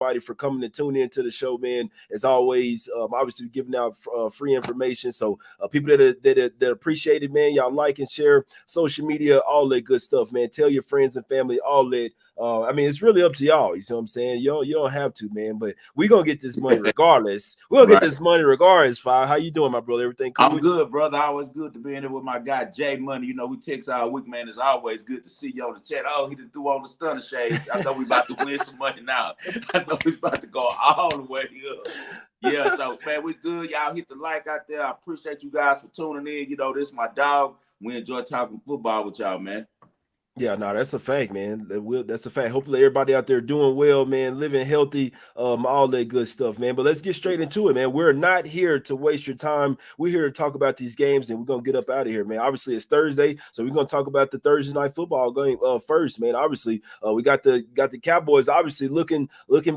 everybody for coming to tune in to the show, man. As always, obviously giving out free information. So people that appreciate it, man, y'all like and share social media, all that good stuff, man. Tell your friends and family, all that. I mean, it's really up to y'all. You see what I'm saying? You don't have to, man. But we gonna get this money regardless. We're gonna get this money regardless. Fi, how you doing, my brother? Everything cool? I'm good, brother. Always good to be in there with my guy Jay Money. You know, we text all week, man. It's always good to see you on the chat. Oh, he done threw on the stunner shades. I know we about to win some money now. I know he's about to go all the way up. Yeah, so man, we good. Y'all hit the like out there. I appreciate you guys for tuning in. You know, this is my dog. We enjoy talking football with y'all, man. Yeah, no, that's a fact, man. That's a fact. Hopefully everybody out there doing well, man, living healthy, all that good stuff, man. But let's get straight into it, man. We're not here to waste your time. We're here to talk about these games, and we're gonna get up out of here, man. Obviously, it's Thursday, so we're gonna talk about the Thursday night football game first, man. Obviously, we got the Cowboys obviously looking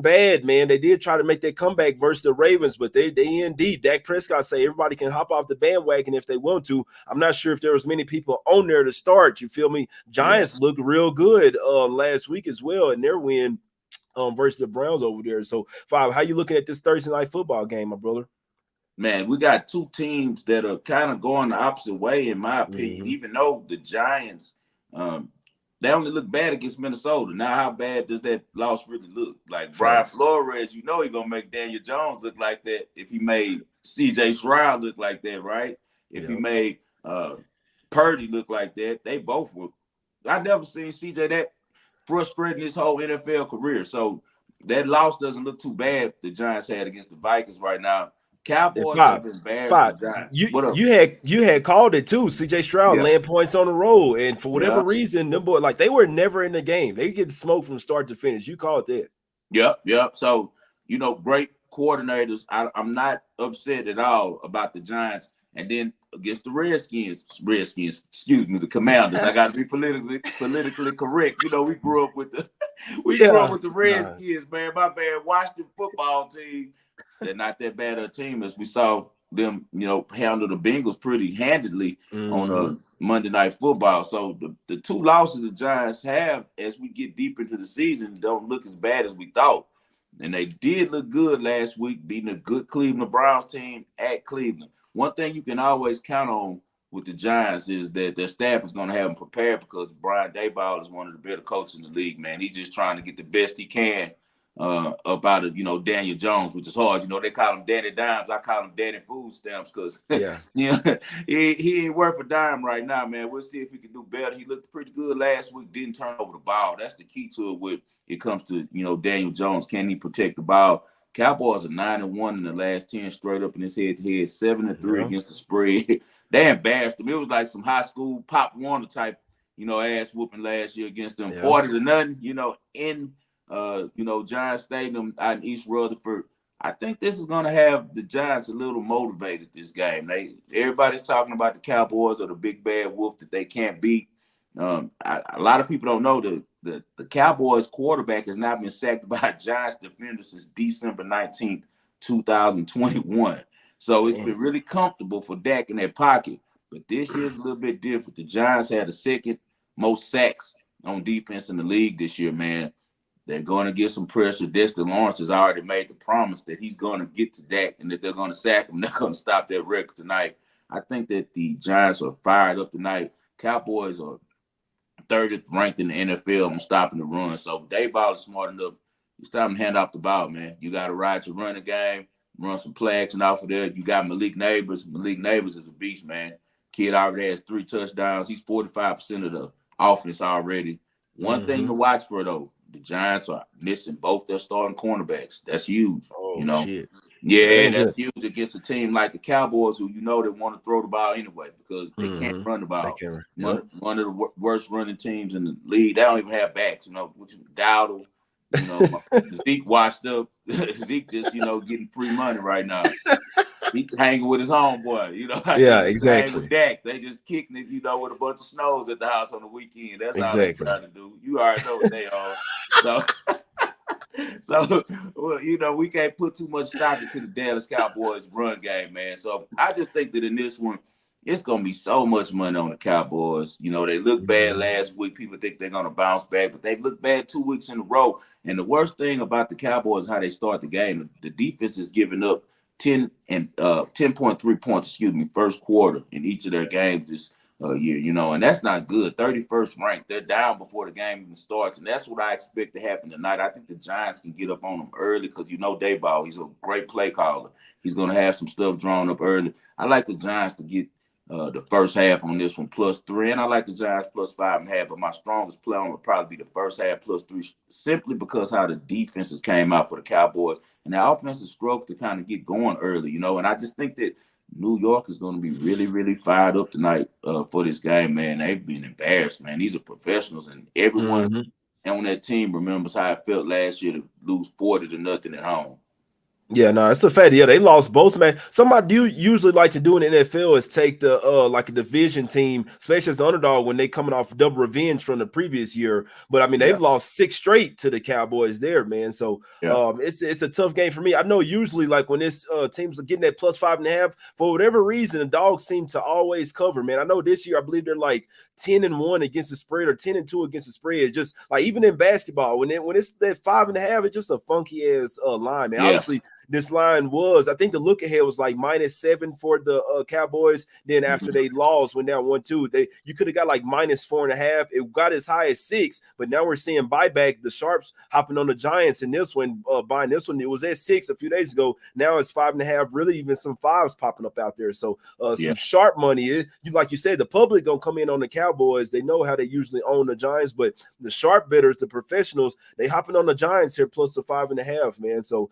bad, man. They did try to make that comeback versus the Ravens, but they indeed. Dak Prescott say everybody can hop off the bandwagon if they want to. I'm not sure if there was many people on there to start. You feel me? Giants looked real good last week as well in their win versus the Browns over there. So, Five, how you looking at this Thursday night football game, my brother? Man, we got two teams that are kind of going the opposite way, in my opinion. Even though the Giants, they only look bad against Minnesota. Now, how bad does that loss really look? Like Brian Flores, you know he's going to make Daniel Jones look like that if he made C.J. Stroud look like that, right? If he made Purdy look like that, they both were. I never seen CJ that frustrating his whole NFL career. So that loss doesn't look too bad the Giants had against the Vikings right now. Cowboys have embarrassed the Giants. You had called it too. CJ Stroud laying points on the road, and for whatever reason, them boys they were never in the game. They get smoked from start to finish. You called that. Yep. So great coordinators. I'm not upset at all about the Giants. And then against the Redskins, excuse me, the Commanders. I got to be politically correct. We grew up with the Redskins, man. My bad. Washington football team. They're not that bad a team as we saw them, handle the Bengals pretty handedly on Monday Night Football. So the two losses the Giants have as we get deep into the season don't look as bad as we thought. And they did look good last week, beating a good Cleveland Browns team at Cleveland. One thing you can always count on with the Giants is that their staff is going to have them prepared because Brian Daboll is one of the better coaches in the league, man. He's just trying to get the best he can up out of, Daniel Jones, which is hard. They call him Danny Dimes. I call him Danny Food Stamps because, he ain't worth a dime right now, man. We'll see if he can do better. He looked pretty good last week, didn't turn over the ball. That's the key to it when it comes to, Daniel Jones. Can he protect the ball? Cowboys are 9-1 in the last 10 straight up in his head-to-head, 7-3 against the spread. They embarrassed them. It was like some high school Pop Warner type, ass whooping last year against them, 40-0, in Giants Stadium out in East Rutherford. I think this is going to have the Giants a little motivated this game. Everybody's talking about the Cowboys or the big bad wolf that they can't beat. A lot of people don't know the Cowboys quarterback has not been sacked by a Giants defender since December 19th, 2021. So it's been really comfortable for Dak in that pocket. But this year's a little bit different. The Giants had the second most sacks on defense in the league this year, man. They're going to get some pressure. Dexter Lawrence has already made the promise that he's going to get to Dak and that they're going to sack him. They're going to stop that record tonight. I think that the Giants are fired up tonight. Cowboys are 30th ranked in the NFL on stopping the run. So Daboll is smart enough. It's time to hand off the ball, man. You got to ride your running game, run some play action off of there. You got Malik Neighbors. Malik Neighbors is a beast, man. Kid already has 3 touchdowns. He's 45% of the offense already. One thing to watch for, though, the Giants are missing both their starting cornerbacks. That's huge. Shit. Yeah, that's huge against a team like the Cowboys who, they want to throw the ball anyway because they can't run the ball. One of the worst running teams in the league. They don't even have backs, which Dowdle, Zeke washed up. Zeke just, getting free money right now. He hanging with his homeboy, exactly. With Dak. They just kicking it, with a bunch of snows at the house on the weekend. That's all they trying to do. You already know what they are. So, we can't put too much stock into the Dallas Cowboys run game, man. So I just think that in this one, It's gonna be so much money on the Cowboys. You know, they looked bad last week. People think they're gonna bounce back, but they've looked bad 2 weeks in a row. And the worst thing about the Cowboys is how they start the game. The defense is giving up 10.3 points, first quarter in each of their games this year, you know, and that's not good. 31st ranked. They're down before the game even starts, and that's what I expect to happen tonight. I think the Giants can get up on them early because you know Dayball, he's a great play caller. He's gonna have some stuff drawn up early. I like the Giants to get the first half on this one +3, and I like the Giants +5.5. But my strongest play on would probably be the first half +3, simply because how the defenses came out for the Cowboys and the offensive struggled to kind of get going early, you know. And I just think that New York is going to be really, really fired up tonight for this game, man. They've been embarrassed, man. These are professionals, and everyone on that team remembers how it felt last year to lose 40-0 at home. Yeah, no, it's a fact. Yeah, they lost both, man. Somebody do usually like to do in the NFL is take the like a division team, especially as the underdog when they coming off double revenge from the previous year. But I mean, they've lost 6 straight to the Cowboys there, man. So it's a tough game for me. I know usually like when this teams are getting that +5.5, for whatever reason, the dogs seem to always cover, man. I know this year I believe they're like 10-1 against the spread or 10-2 against the spread. Just like even in basketball, when it's that 5.5, it's just a funky ass line, man. Obviously, this line was, I think the look ahead was like -7 for the Cowboys. Then after they lost, went down 1-2, you could have got like -4.5. It got as high as 6, but now we're seeing buyback. The Sharps hopping on the Giants in this one, buying this one. It was at 6 a few days ago. Now it's 5.5. Really, even some 5s popping up out there. So some sharp money. You like you said, the public gonna come in on the Cowboys. They know how they usually own the Giants, but the sharp bettors, the professionals, they hopping on the Giants here plus the 5.5, man. So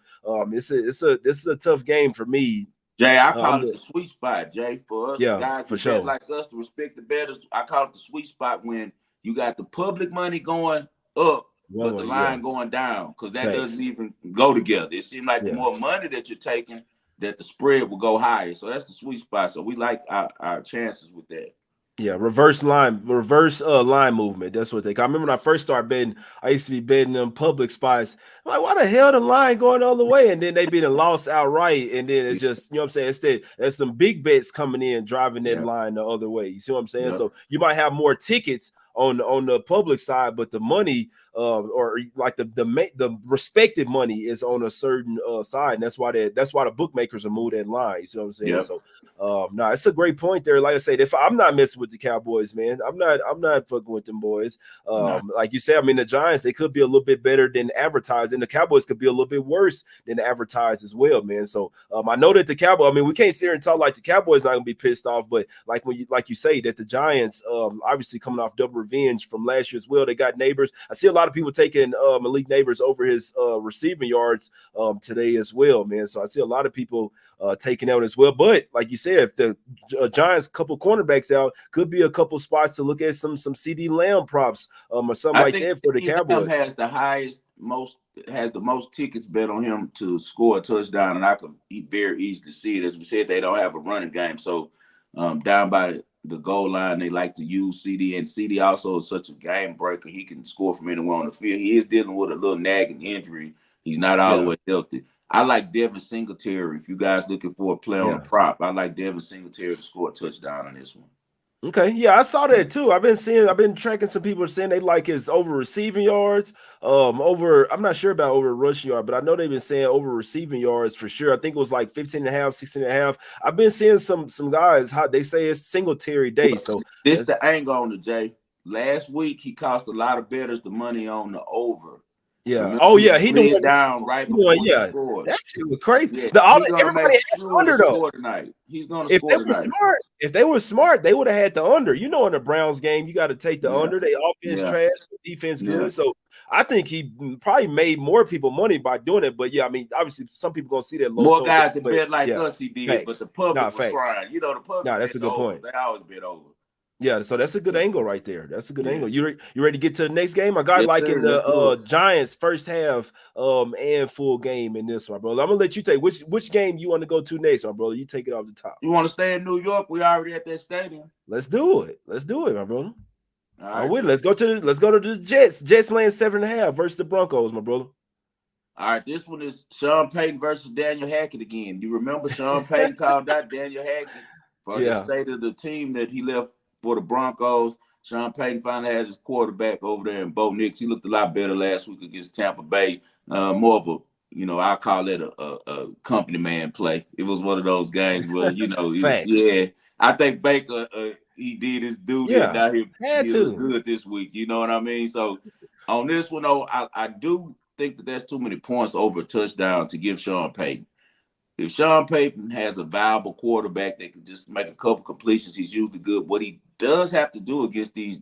this is a tough game for me. Jay, I call it the sweet spot, Jay, for us guys for to sure. bet like us, to respect the bettors. I call it the sweet spot when you got the public money going up, but the line going down, because that doesn't even go together. It seems like the more money that you're taking, that the spread will go higher. So that's the sweet spot. So we like our chances with that. Yeah, reverse line movement. That's what they call. I remember when I first started betting, I used to be betting them public spots. I'm like, why the hell the line going the other way? And then they be lost outright. And then it's just, you know what I'm saying? Instead, there's some big bets coming in, driving that line the other way. You see what I'm saying? So you might have more tickets on the public side, but the money or like the respected money is on a certain side, and that's why the bookmakers are moved that line. You see what I'm saying? So no, it's a great point there. Like I said, if I'm not messing with the Cowboys, man, I'm not fucking with them boys. Like you said, I mean, the Giants, they could be a little bit better than advertised, and the Cowboys could be a little bit worse than advertised as well, man. So I know that the Cowboys, I mean, we can't sit here and talk like the Cowboys not gonna be pissed off, but like like you say that the Giants obviously coming off double revenge from last year as well. They got Neighbors. I see a lot of people taking Malik Neighbors over his receiving yards today as well, man. So I see a lot of people taking out as well. But like you said, if the Giants couple cornerbacks out, could be a couple spots to look at some CD Lamb props or something like that for the Cowboys. Has the most tickets bet on him to score a touchdown, and I could very easily see it. As we said, they don't have a running game, so down by the goal line, they like to use CD, and CD also is such a game breaker. He can score from anywhere on the field. He is dealing with a little nagging injury. He's not all the way healthy. I like Devin Singletary. If you guys looking for a play on a prop, I like Devin Singletary to score a touchdown on this one. Okay, yeah, I saw that too. I've been tracking some people saying they like his over receiving yards. I'm not sure about over rushing yard, but I know they've been saying over receiving yards for sure. I think it was like 15.5, 16.5. I've been seeing some guys how they say it's Singletary day. So this the angle on the Jay. Last week he cost a lot of bettors the money on the over. Yeah. Remember, oh yeah, he doing down right before he scored. That shit was crazy. Yeah, Everybody had the under though. Tonight. He's gonna score tonight. If they were smart, they would have had the under. You know, in the Browns game, you got to take the under. They offense trash, defense good. So I think he probably made more people money by doing it. But yeah, I mean, obviously, some people gonna see that low. More guys that bet like us, he did, but the public was crying. You know, the public. No, that's a good point. They always bet over. Yeah, so that's a good angle right there. That's a good angle. You ready to get to the next game? I got liking the Giants first half and full game in this one, bro. I'm gonna let you take which game you want to go to next, my brother. You take it off the top. You want to stay in New York? We already at that stadium. Let's do it, my brother. All right, let's go to the Jets. Jets laying 7.5 versus the Broncos, my brother. All right, this one is Sean Payton versus Daniel Hackett again. You remember Sean Payton called out Daniel Hackett for the Yeah. state of the team that he left for the Broncos. Sean Payton finally has his quarterback over there in Bo Nix. He looked a lot better last week against Tampa Bay. More of a, I call it a company man play. It was one of those games where, Facts. I think Baker, he did his duty, and Yeah. now Had he looked to. good this week. You know what I mean? So on this one, though, I do think that there's too many points over a touchdown to give Sean Payton. If Sean Payton has a viable quarterback that can just make a couple completions, he's usually good. What he does have to do against these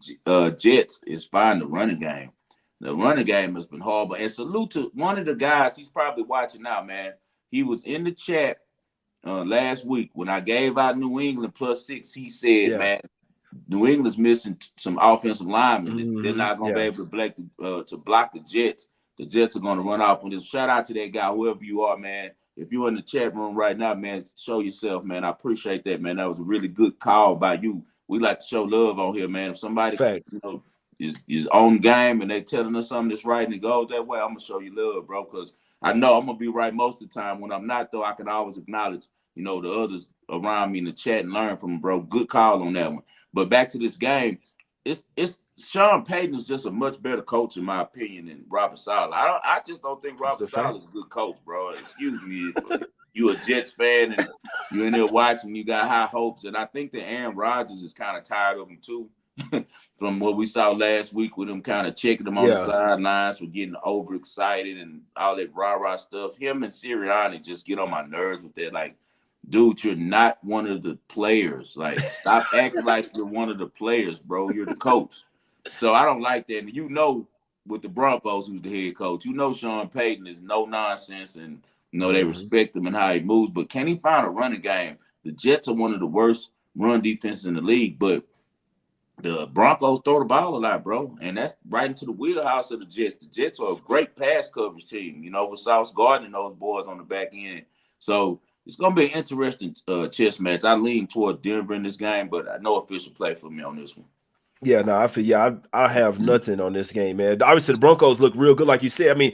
Jets is find the running game. The running game has been horrible. And salute to one of the guys, he's probably watching now, man. He was in the chat last week when I gave out New England +6. He said, Yeah. man, New England's missing some offensive linemen. They're Mm-hmm. not going to be Yeah. able to block the Jets. The Jets are going to run off. And just shout out to that guy, whoever you are, man. If you're in the chat room right now, man, show yourself, man. I appreciate that, man. That was a really good call by you. We like to show love on here, man. If somebody Facts. is on game and they telling us something that's right and it goes that way, I'm gonna show you love, bro. Because I know I'm gonna be right most of the time. When I'm not, though, I can always acknowledge, the others around me in the chat and learn from them, bro. Good call on that one. But back to this game, it's Sean Payton is just a much better coach in my opinion than Robert Saleh. I just don't think That's Robert a fact. Saleh is a good coach, bro. Excuse me, if you a Jets fan and you're in there watching, you got high hopes, and I think that Aaron Rodgers is kind of tired of him too. From what we saw last week with him kind of checking them on the Yeah. sidelines for getting overexcited and all that rah-rah stuff. Him and Sirianni just get on my nerves with that. Like, dude, you're not one of the players. Like, stop acting like you're one of the players, bro. You're the coach. So I don't like that. And with the Broncos, who's the head coach, Sean Payton is no nonsense, and they respect him and how he moves. But can he find a running game? The Jets are one of the worst run defenses in the league, but the Broncos throw the ball a lot, bro, and that's right into the wheelhouse of the Jets. The Jets are a great pass coverage team, with Sauce Gardner and those boys on the back end. So it's going to be an interesting chess match. I lean toward Denver in this game, but no official play for me on this one. Yeah, no, I feel I have nothing on this game, man. Obviously, the Broncos look real good, like you said. I mean,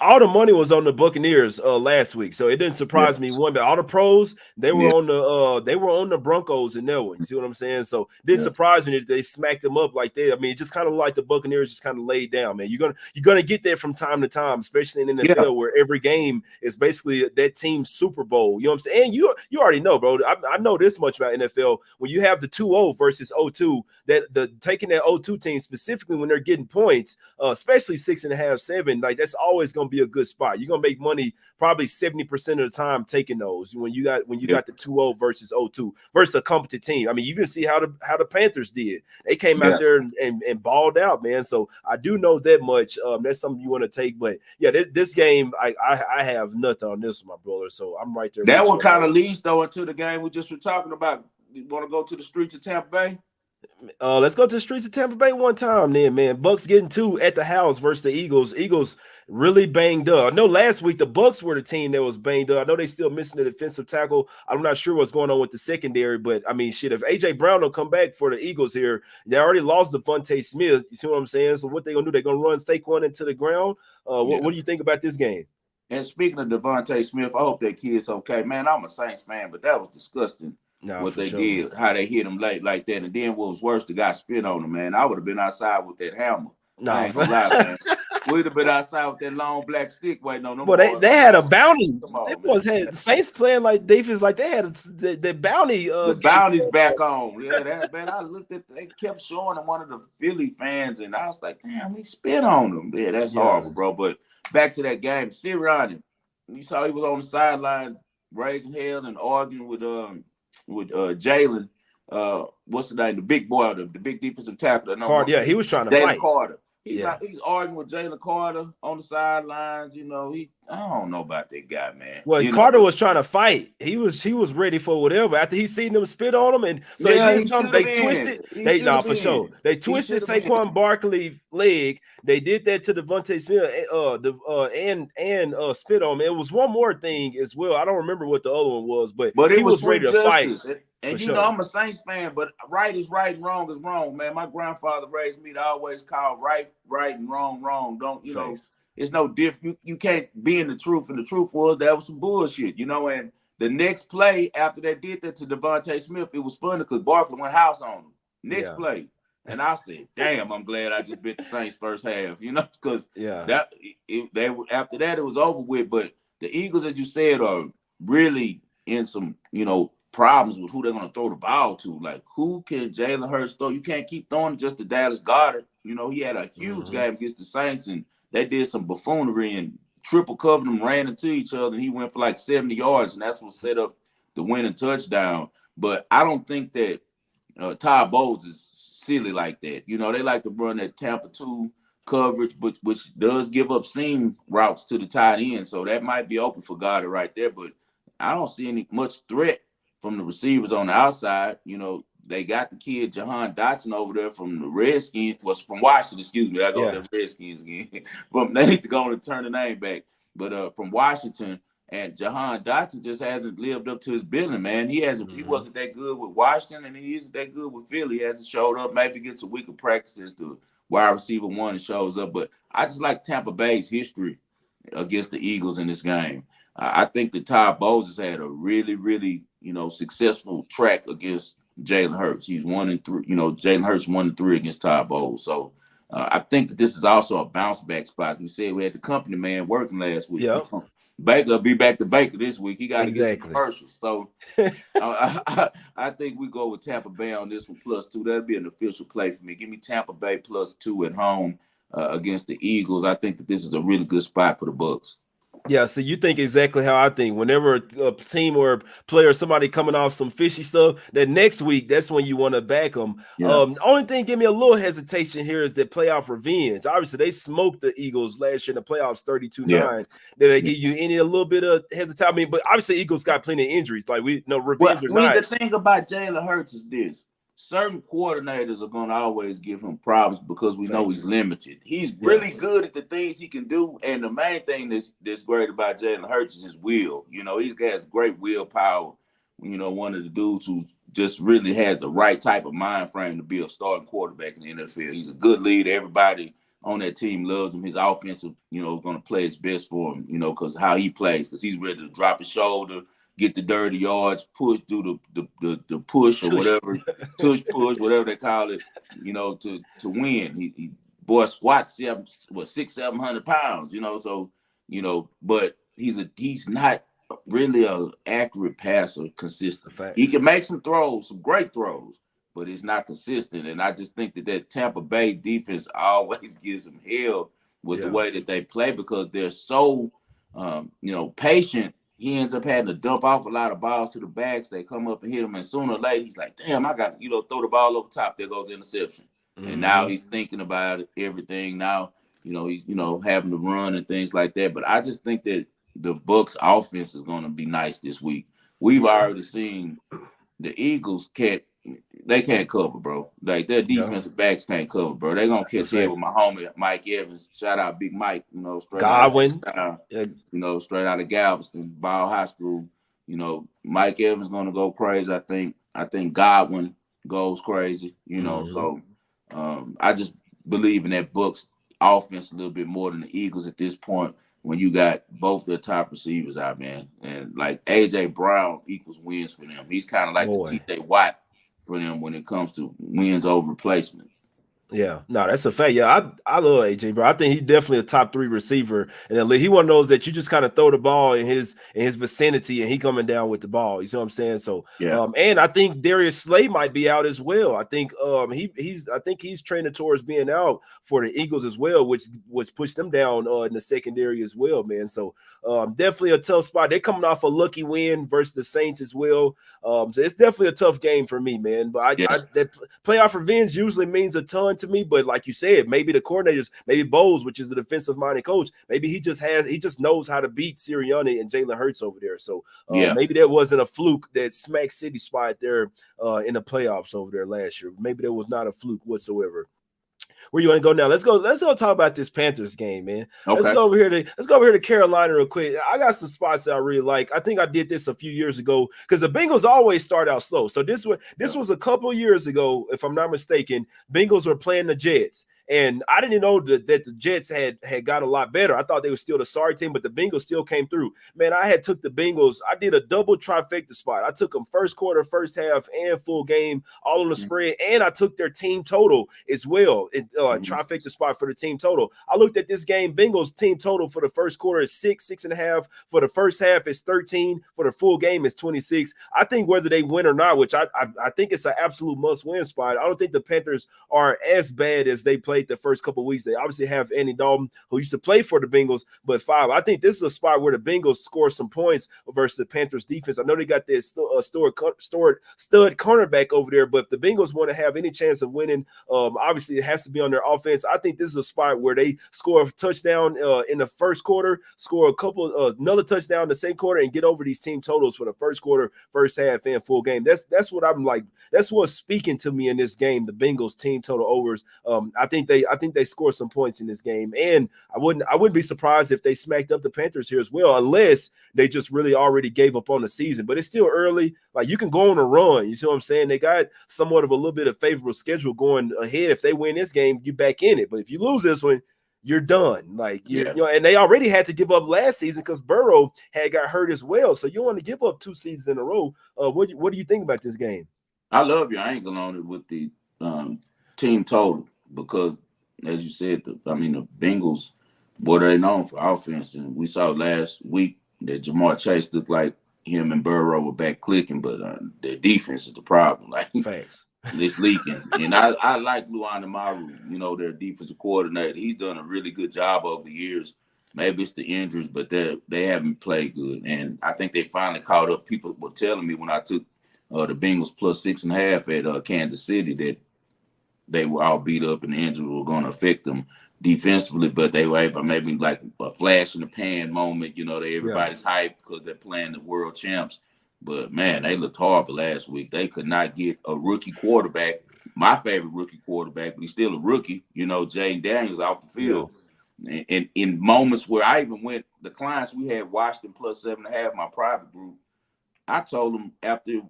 all the money was on the Buccaneers last week, so it didn't surprise me one bit. All the pros they were on the Broncos in that one. You see what I'm saying? So it didn't surprise me that they smacked them up like that. I mean, it just kind of like the Buccaneers just kind of laid down, man. You're gonna get there from time to time, especially in the NFL where every game is basically that team's Super Bowl. You know what I'm saying? And you already know, bro. I know this much about NFL. When you have the 2-0 versus 0-2, that taking that 0-2 team specifically when they're getting points, especially 6.5, 7, like that's always going to be a good spot. You're going to make money probably 70% of the time taking those when you got the 2-0 versus 0-2 versus a competent team. I mean, you can see how the Panthers did. They came out there and balled out, man. So I do know that much. That's something you want to take, but yeah, this game I have nothing on this, my brother. So I'm right there. That one kind of leads though into the game we just were talking about. You want to go to the streets of Tampa Bay? Let's go to the streets of Tampa Bay one time then, man. Bucs getting 2 at the house versus the Eagles. Eagles really banged up. I know last week the Bucs were the team that was banged up. I know they still missing the defensive tackle. I'm not sure what's going on with the secondary, but I mean, shit, if AJ Brown don't come back for the Eagles here, they already lost Devontae Smith. You see what I'm saying? So what they gonna do? They're gonna run Saquon into the ground. What do you think about this game? And speaking of Devontae Smith, I hope that kid's okay. Man, I'm a Saints fan, but that was disgusting. What they did, how they hit him late like that. And then what was worse, the guy spit on him, man. I would have been outside with that hammer. I ain't gonna lie, man. We'd have been outside with that long black stick waiting on them. Well, they had a bounty. They was had Saints playing like defense, like they had the bounty. The bounty's back on. Yeah, man. I looked at. They kept showing him one of the Philly fans, and I was like, damn, he spit on him. Yeah, that's horrible, bro. But back to that game, Sirianni. You saw he was on the sideline raising hell and arguing with Jalen, what's the name? The big boy, the big defensive tackle. Carter, yeah, he was trying to fight. Carter. He's arguing with Jalen Carter on the sidelines. I don't know about that guy, man. Well, Carter was trying to fight. He was ready for whatever. After he seen them spit on him, and so they did something. They twisted. For sure. They twisted Saquon Barkley's leg. They did that to Devontae Smith. And spit on him. It was one more thing as well. I don't remember what the other one was, but he was ready to fight. And I'm a Saints fan, but right is right and wrong is wrong, man. My grandfather raised me to always call right and wrong. Don't it's no different. You can't be in the truth, and the truth was that was some bullshit, and the next play after they did that to Devontae Smith, it was funny because Barkley went house on him. Next play. And I said, damn, I'm glad I just bit the Saints first half, because that after that it was over with. But the Eagles, as you said, are really in some, problems with who they're going to throw the ball to. Like, who can Jalen Hurts throw? You can't keep throwing just to Dallas Goedert. He had a huge game against the Saints, and they did some buffoonery and triple covered them, ran into each other, and he went for like 70 yards, and that's what set up the winning touchdown. But I don't think that Todd Bowles is silly like that. They like to run that Tampa 2 coverage, but which does give up seam routes to the tight end. So that might be open for Goddard right there. But I don't see any much threat from the receivers on the outside. They got the kid Jahan Dotson over there from the Redskins, from Washington, excuse me. I go to the Redskins again. But they need to go and turn the name back. But from Washington, and Jahan Dotson just hasn't lived up to his billing, man. He wasn't that good with Washington, and he isn't that good with Philly. He hasn't showed up. Maybe gets a week of practices to wide receiver one and shows up. But I just like Tampa Bay's history against the Eagles in this game. I think that Todd Bowles has had a really, really, successful track against Jalen Hurts. He's 1-3. Jalen Hurts 1-3 against Todd Bowles. So I think that this is also a bounce back spot. We said we had the company man working last week. Yep. Baker will be back to Baker this week. He got to get some commercials. So I think we go with Tampa Bay on this one +2. That'll be an official play for me. Give me Tampa Bay +2 at home against the Eagles. I think that this is a really good spot for the Bucs. Yeah, so you think exactly how I think. Whenever a team or a player, somebody coming off some fishy stuff, that next week, that's when you want to back them. Yeah. Only thing give me a little hesitation here is that playoff revenge. Obviously, they smoked the Eagles last year in the playoffs 32-9. Yeah. Did they give you a little bit of hesitation? I mean, but obviously, Eagles got plenty of injuries. Like, revenge or not. The thing about Jalen Hurts is this. Certain coordinators are going to always give him problems because we know he's limited. He's really good at the things he can do, and the main thing that's great about Jalen Hurts is his will. He has great willpower. One of the dudes who just really has the right type of mind frame to be a starting quarterback in the NFL. He's a good leader. Everybody on that team loves him. His offense, is going to play his best for him, because how he plays, because he's ready to drop his shoulder, get the dirty yards, do the push or whatever, push, whatever they call it, to win. He boy squats 600-700 pounds, so but he's not really a accurate passer, consistent. He can make some throws, some great throws, but it's not consistent. And I just think that Tampa Bay defense always gives him hell with the way that they play because they're so patient. He ends up having to dump off a lot of balls to the backs. They come up and hit him, and sooner or later, he's like, damn, I got to, throw the ball over top. There goes interception. Mm-hmm. And now he's thinking about everything. Now, he's, having to run and things like that. But I just think that the Bucs offense is going to be nice this week. We've already seen the Eagles can't cover, bro. Like, their defensive backs can't cover, bro. They're going to catch hit with my homie, Mike Evans. Shout out Big Mike, straight Godwin. Straight out of Galveston, Ball High School. Mike Evans going to go crazy, I think. I think Godwin goes crazy, So I just believe in that Bucs offense a little bit more than the Eagles at this point when you got both their top receivers out, man. And, like, A.J. Brown equals wins for them. He's kind of like the T.J. Watt for them when it comes to wins over replacement. Yeah, no, that's a fact. Yeah, I love AJ, bro. I think he's definitely a top 3 receiver, and he one of those that you just kind of throw the ball in his vicinity, and he coming down with the ball. You see what I'm saying? So, and I think Darius Slay might be out as well. I think he's trending towards being out for the Eagles as well, which pushed them down in the secondary as well, man. So, definitely a tough spot. They're coming off a lucky win versus the Saints as well. So it's definitely a tough game for me, man. But that playoff revenge usually means a ton to me, but like you said, maybe the coordinators, maybe Bowles, which is the defensive-minded coach, maybe he just knows how to beat Sirianni and Jalen Hurts over there. So maybe that wasn't a fluke, that Smack City spot there in the playoffs over there last year. Maybe that was not a fluke whatsoever. Where you want to go now? Let's go talk about this Panthers game, man. Okay. Let's go over here to Carolina real quick. I got some spots that I really like. I think I did this a few years ago because the Bengals always start out slow. So this was a couple of years ago, if I'm not mistaken. Bengals were playing the Jets. And I didn't know that the Jets had got a lot better. I thought they were still the sorry team, but the Bengals still came through. Man, I had took the Bengals. I did a double trifecta spot. I took them first quarter, first half, and full game, all on the spread, and I took their team total as well. Trifecta spot for the team total. I looked at this game. Bengals team total for the first quarter is 6.5. For the first half, it's 13. For the full game, it's 26. I think whether they win or not, which I think it's an absolute must-win spot. I don't think the Panthers are as bad as they played the first couple of weeks. They obviously have Andy Dalton, who used to play for the Bengals, but 5. I think this is a spot where the Bengals score some points versus the Panthers defense. I know they got this stud cornerback over there, but if the Bengals want to have any chance of winning, obviously it has to be on their offense. I think this is a spot where they score a touchdown in the first quarter, score another touchdown in the second quarter, and get over these team totals for the first quarter, first half, and full game. That's what I'm like. That's what's speaking to me in this game. The Bengals team total overs. I think they score some points in this game, and I wouldn't be surprised if they smacked up the Panthers here as well, unless they just really already gave up on the season. But it's still early. Like, you can go on a run. You see what I'm saying? They got somewhat of a little bit of favorable schedule going ahead. If they win this game, you back in it. But if you lose this one, you're done. Like, you know, and they already had to give up last season because Burrow had got hurt as well. So you want to give up 2 seasons in a row. What do you think about this game? I love your angle on it with the team total because, as you said, the Bengals, what are they known for? Offense. And we saw last week that Jamar Chase looked like him and Burrow were back clicking, but their defense is the problem. Like, Facts. It's leaking. And I like Luana Maru, their defensive coordinator. He's done a really good job over the years. Maybe it's the injuries, but they haven't played good. And I think they finally caught up. People were telling me when I took the Bengals plus 6.5 at Kansas City that they were all beat up and the injuries were going to affect them defensively, but they were able maybe like a flash in the pan moment. Everybody's hyped because they're playing the world champs. But, man, they looked horrible last week. They could not get a rookie quarterback, my favorite rookie quarterback, but he's still a rookie, Jaden Daniels off the field. Yeah. And in moments where I even went, the clients we had Washington plus 7.5, my private group, I told them after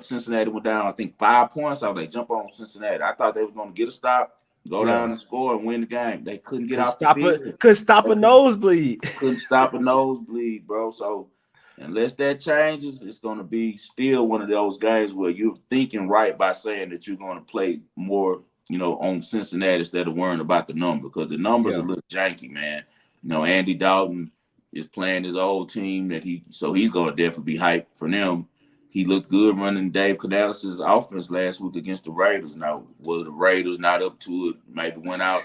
Cincinnati went down, I think 5 points, I was like, jump on Cincinnati. I thought they were going to get a stop, go down and score and win the game. They couldn't get off the field. Couldn't stop a nosebleed. Couldn't stop a nosebleed, bro. So, unless that changes, it's going to be still one of those games where you're thinking right by saying that you're going to play more, on Cincinnati instead of worrying about the number, because the numbers are a little janky, man. Andy Dalton is playing his old team so he's going to definitely be hyped for them. He looked good running Dave Canales' offense last week against the Raiders. Now, were the Raiders not up to it? Maybe went out,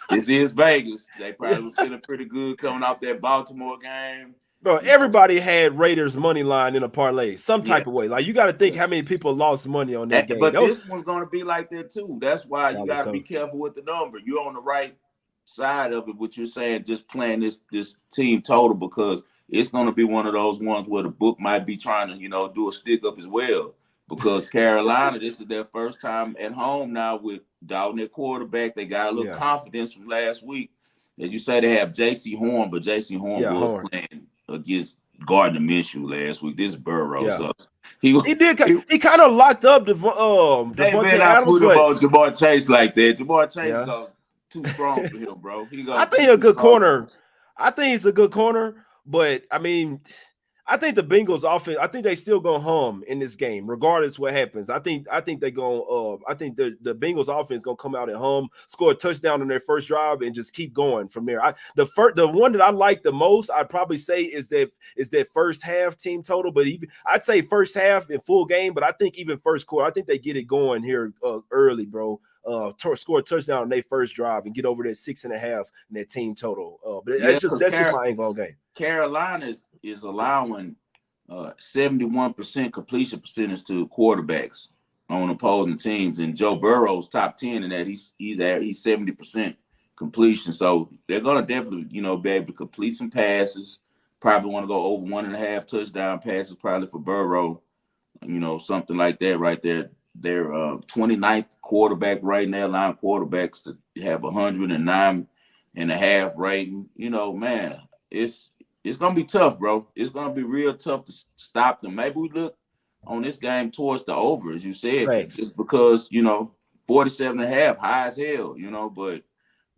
this is Vegas. They probably were feeling pretty good coming off that Baltimore game. Bro, everybody had Raiders money line in a parlay, some type of way. Like, you got to think how many people lost money on that game. But this one's going to be like that too. That's why you got to be careful with the number. You're on the right side of it, what you're saying, just playing this team total, because it's going to be one of those ones where the book might be trying to, do a stick up as well. Because Carolina, this is their first time at home now with Dalton at quarterback. They got a little confidence from last week. As you say, they have J.C. Horn, but J.C. Horn was playing against Gardner Minshew last week. This is Burrow. So he kind of locked up Devontae Adams. Put him on Jamar Chase like that. Jamar Chase goes too strong for him, bro. I think he's a good corner. I think he's a good corner, but I think the Bengals offense, I think they still gonna hum in this game, regardless what happens. I think they gonna I think the Bengals offense gonna come out and hum, score a touchdown on their first drive, and just keep going from there. The one that I like the most, I'd probably say is that first half team total, but I'd say first half in full game, but I think even first quarter, I think they get it going here early, bro. Score a touchdown on their first drive and get over that 6.5 in that team total. But that's just my angle on game. Carolina is allowing 71% completion percentage to quarterbacks on opposing teams, and Joe Burrow's top 10 in that. He's 70% completion, so they're gonna definitely be able to complete some passes. Probably want to go over 1.5 touchdown passes probably for Burrow, something like that right there. They're 29th quarterback right now, allowing quarterbacks to have 109.5 rating. Man, it's going to be tough, bro. It's going to be real tough to stop them. Maybe we look on this game towards the over, as you said. Thanks. Just because, 47.5, high as hell, you know, but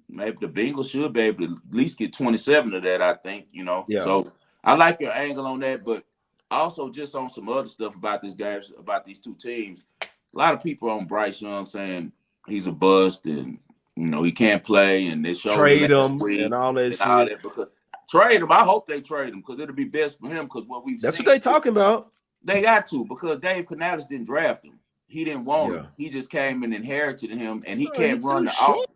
maybe the Bengals should be able to at least get 27 of that, I think, you know. Yeah. So I like your angle on that, but also just on some other stuff about this game, about these two teams. A lot of people on Bryce Young saying he's a bust and, you know, he can't play, and they showed it Trade last them week and all that and all shit. that. Because trade him, I hope they trade him because it'll be best for him because what we've That's what seen, they talking about. they got to, because Dave Canales didn't draft him. He didn't want Yeah. him. He just came and inherited him, and he Oh, he can't run too the short.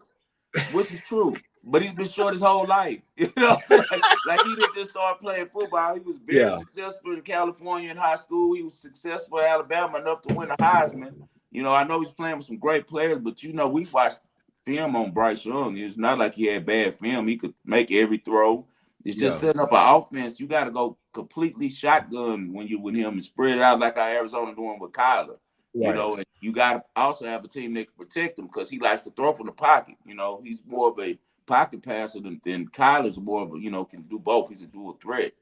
offense, which is true. But he's been short his whole life. You know what I'm saying? Like he didn't just start playing football. He was very Yeah. successful in California in high school. He was successful at Alabama enough to win a Heisman. You know, I know he's playing with some great players, but you know, we watched film on Bryce Young. It's not like he had bad film. He could make every throw. It's just Yeah. setting up an offense. You got to go completely shotgun when you with him and spread it out like how Arizona doing with Kyler. You Right. know, and you got to also have a team that can protect him because he likes to throw from the pocket. You know, he's more of a pocket passer than Kyler's more of a, you know, can do both. He's a dual threat.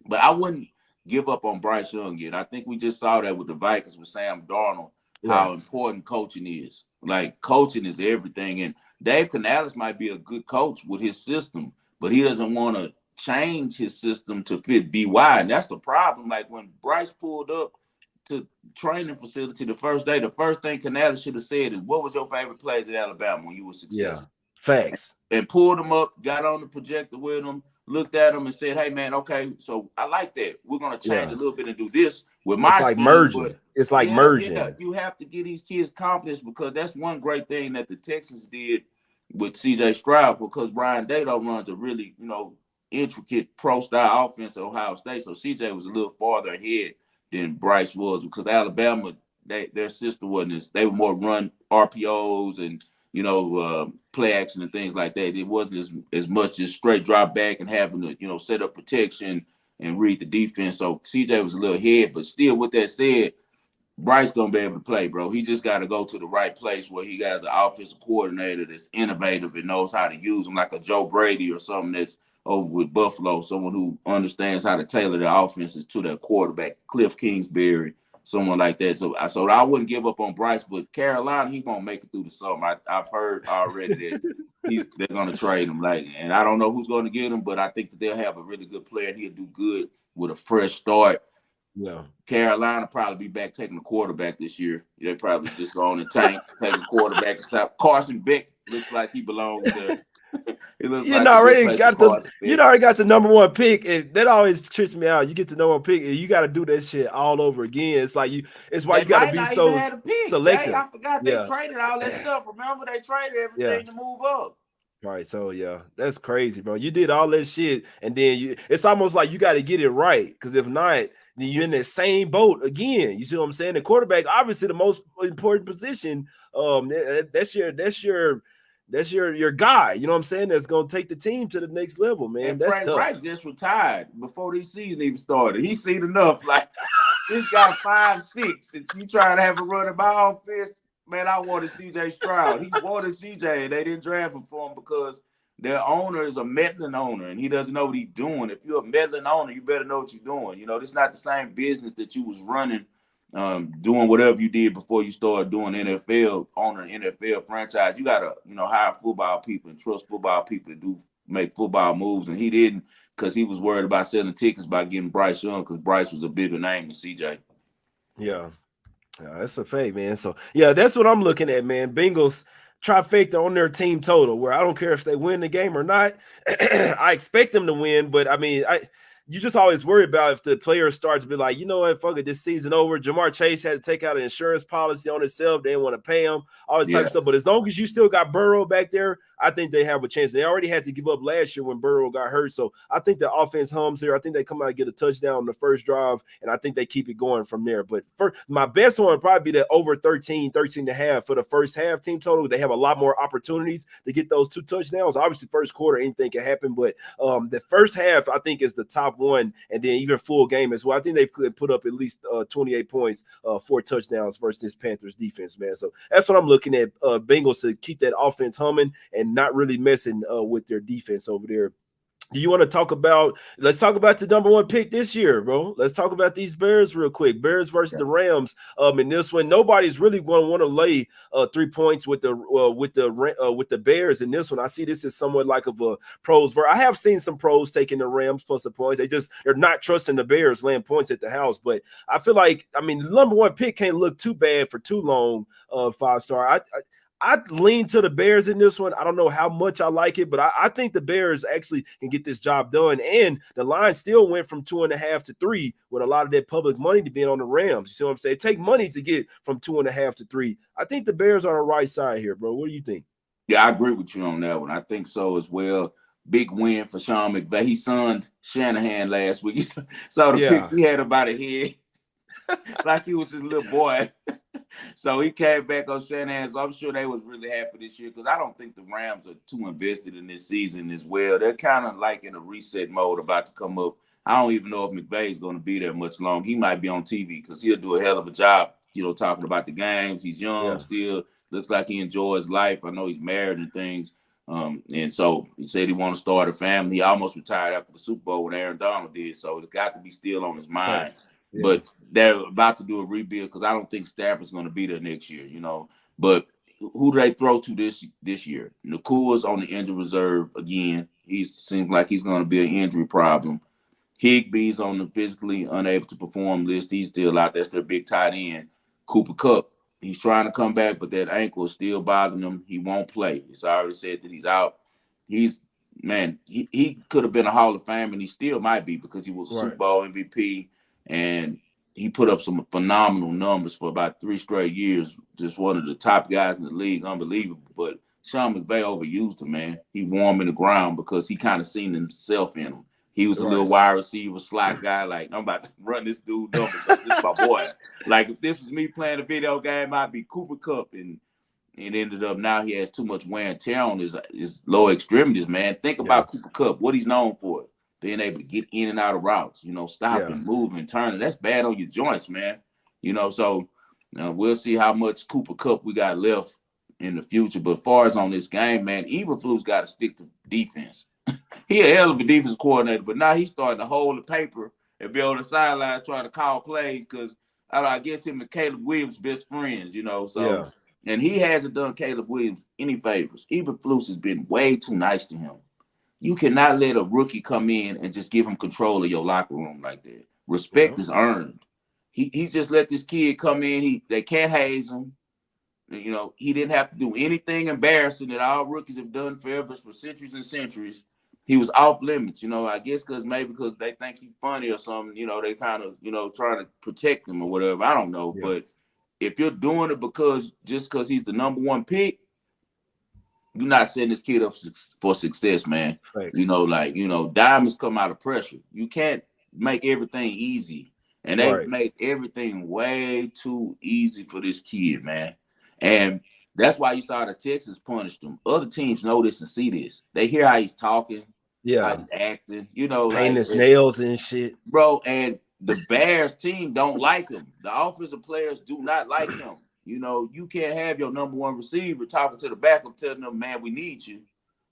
But I wouldn't give up on Bryce Young yet. I think we just saw that with the Vikings with Sam Darnold, Right. how important coaching is. Like coaching is everything. And Dave Canales might be a good coach with his system, but he doesn't want to change his system to fit BY. And that's the problem. Like when Bryce pulled up to training facility the first day, the first thing Canales should have said is, what was your favorite plays at Alabama when you were Yeah. successful? Facts. And pulled them up, got on the projector with them, looked at them and said, hey, man, okay, so I like that. We're going to change Yeah. a little bit and do this with It's my like scheme. merging. But It's like yeah, merging. you have to give these kids confidence because that's one great thing that the Texans did with CJ Stroud because Brian Dado runs a really, you know, intricate pro-style offense at Ohio State. So CJ was a little farther ahead than Bryce was because Alabama, their system wasn't as, they were more run RPOs and, you know, play action and things like that. It wasn't as much just straight drop back and having to, you know, set up protection and read the defense. So CJ was a little ahead, but still with that said, Bryce gonna be able to play, bro. He just got to go to the right place where he has an offensive coordinator that's innovative and knows how to use him, like a Joe Brady or something that's over with Buffalo, someone who understands how to tailor their offenses to their quarterback, Cliff Kingsbury, someone like that. So I wouldn't give up on Bryce, but Carolina, he won't make it through the summer. I've heard already that they're gonna trade him, like, and I don't know who's going to get him, but I think that they'll have a really good player and he'll do good with a fresh start. Yeah. Carolina probably be back taking the quarterback this year. They probably just go on and tank, take a quarterback and top. Carson Beck looks like he belongs there. It looks like a good place for Carson Beck. You already got the number one pick, and that always trips me out. You get the number one pick, and you got to do that shit all over again. It's like it's why They you got to might be not even so have a pick, Jay. selective. I forgot they Yeah. traded all that stuff. Remember, they traded Yeah. everything to move up. Right. So yeah, that's crazy, bro. You did all that shit, and then it's almost like you got to get it right. Because if not, then you're in that same boat again. You see what I'm saying? The quarterback, obviously the most important position. That's your guy. You know what I'm saying? That's gonna take the team to the next level, man. And That's Frank tough. Wright just retired before this season even started. He's seen enough. Like this guy 5'6". If you trying to have a run in my offense, man, I wanted CJ Stroud. He wanted CJ, and they didn't draft him for him because their owner is a meddling owner, and he doesn't know what he's doing. If you're a meddling owner, you better know what you're doing. You know, this is not the same business that you was running, doing whatever you did before you started doing NFL, owning an NFL franchise. You got to, you know, hire football people and trust football people to make football moves, and he didn't because he was worried about selling tickets by getting Bryce Young because Bryce was a bigger name than CJ. Yeah. Yeah, that's a fake, man. So yeah, that's what I'm looking at, man. Bengals trifecta on their team total, where I don't care if they win the game or not. I expect them to win, but I mean, you just always worry about if the player starts to be like, you know what, fuck it, this season over. Jamar Chase had to take out an insurance policy on himself. They didn't want to pay him, all this type of stuff. But as long as you still got Burrow back there, I think they have a chance. They already had to give up last year when Burrow got hurt. So I think the offense hums here. I think they come out and get a touchdown on the first drive, and I think they keep it going from there. But my best one would probably be the over 13 and a half for the first half team total. They have a lot more opportunities to get those 2 touchdowns. Obviously, first quarter, anything can happen. But the first half, I think, is the top one, and then even full game as well. I think they could put up at least 28 points, 4 touchdowns versus this Panthers defense, man. So that's what I'm looking at. Bengals to keep that offense humming and not really messing with their defense over there You want to talk about? Let's talk about the number one pick this year, bro. Let's talk about these Bears real quick. Bears versus the Rams. In this one, nobody's really going to want to lay 3 points with the Bears in this one. I see this as somewhat like of a pros. I have seen some pros taking the Rams plus the points. They're not trusting the Bears laying points at the house. But I feel like, I mean, the number one pick can't look too bad for too long. 5-star. I lean to the Bears in this one. I don't know how much I like it, but I think the Bears actually can get this job done. And the line still went from 2.5 to 3 with a lot of that public money to being on the Rams. You see what I'm saying? It take money to get from 2.5 to 3. I think the Bears are on the right side here, bro. What do you think? Yeah, I agree with you on that one. I think so as well. Big win for Sean McVay. He sunned Shanahan last week. So the picks he had about a head like he was his little boy. So he came back on Shanahan. So I'm sure they was really happy this year because I don't think the Rams are too invested in this season as well. They're kind of like in a reset mode about to come up. I don't even know if McVay is going to be there much longer. He might be on TV because he'll do a hell of a job, talking about the games. He's young still. Looks like he enjoys life. I know he's married and things. And so he said he want to start a family. He almost retired after the Super Bowl when Aaron Donald did. So it's got to be still on his mind. Yeah. But they're about to do a rebuild because I don't think Stafford's going to be there next year, But who do they throw to this year? Nakua's on the injury reserve again. He seems like he's going to be an injury problem. Higbee's on the physically unable to perform list. He's still out. That's their big tight end. Cooper Kupp, he's trying to come back, but that ankle is still bothering him. He won't play. It's already said that he's out. He could have been a Hall of Fame, and he still might be because he was a Super Bowl MVP, and he put up some phenomenal numbers for about 3 straight years. Just one of the top guys in the league. Unbelievable. But Sean McVay overused him, man. He wore him in the ground because he kind of seen himself in him. He was a little wide receiver, slot guy. Like, I'm about to run this dude numbers. Like, this is my boy. Like, if this was me playing a video game, I'd be Cooper Kupp. And it ended up now he has too much wear and tear on his lower extremities, man. Think about Cooper Kupp, what he's known for. Being able to get in and out of routes, stopping, moving, turning. That's bad on your joints, man. So we'll see how much Cooper Kupp we got left in the future. But as far as on this game, man, Eberflus got to stick to defense. He a hell of a defense coordinator, but now he's starting to hold the paper and be on the sideline trying to call plays because I guess him and Caleb Williams best friends, So and he hasn't done Caleb Williams any favors. Eberflus has been way too nice to him. You cannot let a rookie come in and just give him control of your locker room like that. Respect is earned. He just let this kid come in. They can't haze him. He didn't have to do anything embarrassing that all rookies have done forever for centuries and centuries. He was off limits, I guess because they think he's funny or something, they kind of, trying to protect him or whatever. I don't know. But if you're doing it just because he's the number one pick, you're not setting this kid up for success, man. Right. Diamonds come out of pressure. You can't make everything easy. And they make everything way too easy for this kid, man. And that's why you saw the Texans punish him. Other teams know this and see this. They hear how he's talking, how he's acting, painting his nails and shit. Bro, and the Bears team don't like him. The offensive players do not like him. You can't have your number one receiver talking to the backup, telling them, man, we need you.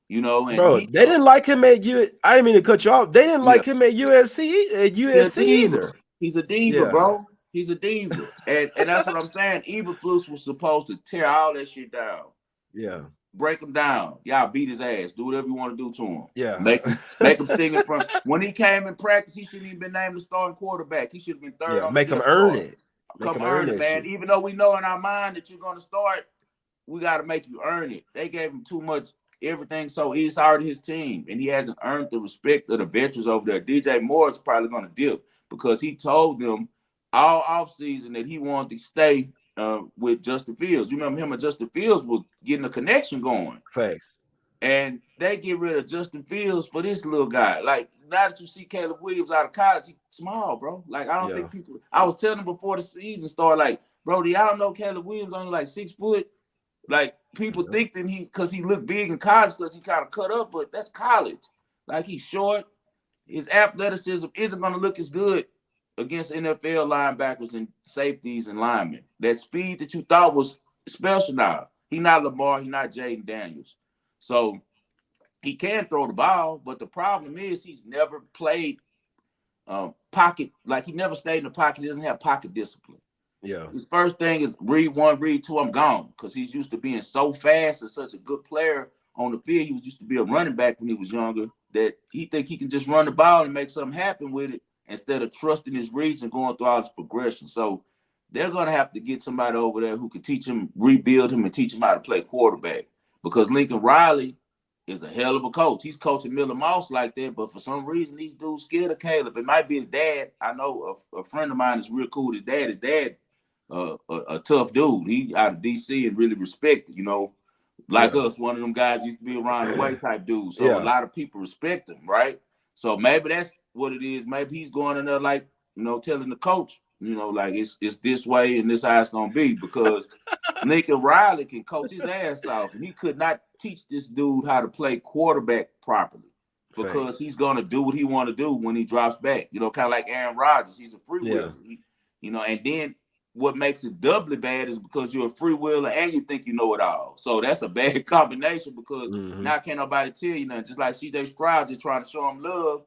And bro, they didn't like him at U. I didn't mean to cut you off. They didn't like him at USC either. He's a diva, bro. He's a diva. And that's what I'm saying. Eberflus was supposed to tear all that shit down. Yeah. Break him down. Y'all beat his ass. Do whatever you want to do to him. Yeah. Make him sing it from when he came in practice, he shouldn't even been named the starting quarterback. He should have been third on make him earn it. Come earn it, man. Shit. Even though we know in our mind that you're gonna start, we gotta make you earn it. They gave him too much everything, so he's already his team, and he hasn't earned the respect of the veterans over there. DJ Moore is probably gonna dip because he told them all offseason that he wanted to stay with Justin Fields. You remember him and Justin Fields was getting a connection going. Facts. And they get rid of Justin Fields for this little guy. Like, now that you see Caleb Williams out of college, he's small, bro. Like, I don't think people – I was telling them before the season started, like, bro, do y'all know Caleb Williams only like 6 foot? Like, people think that because he looked big in college because he kind of cut up, but that's college. Like, he's short. His athleticism isn't going to look as good against NFL linebackers and safeties and linemen. That speed that you thought was special now. He's not Lamar. He's not Jaden Daniels. So he can throw the ball, but the problem is he's never played pocket. Like, he never stayed in the pocket. He doesn't have pocket discipline. Yeah. His first thing is read one, read two, I'm gone. Because he's used to being so fast and such a good player on the field. He was used to be a running back when he was younger, that he think he can just run the ball and make something happen with it instead of trusting his reads and going through all his progression. So they're going to have to get somebody over there who can teach him, rebuild him, and teach him how to play quarterback. Because Lincoln Riley is a hell of a coach. He's coaching Miller Moss like that, but for some reason, these dudes scared of Caleb. It might be his dad. I know a friend of mine is real cool with his dad, a tough dude. He out of D.C. and really respected, like us, one of them guys used to be around the way type dude. So a lot of people respect him, right? So maybe that's what it is. Maybe he's going in there like, telling the coach, like it's this way and this how it's going to be, because Lincoln Riley can coach his ass off, and he could not teach this dude how to play quarterback properly, because he's going to do what he want to do when he drops back. Kind of like Aaron Rodgers. He's a freewheeler. And then what makes it doubly bad is because you're a freewheeler and you think you know it all. So that's a bad combination, because now can't nobody tell you nothing. Just like C.J. Stroud just trying to show him love.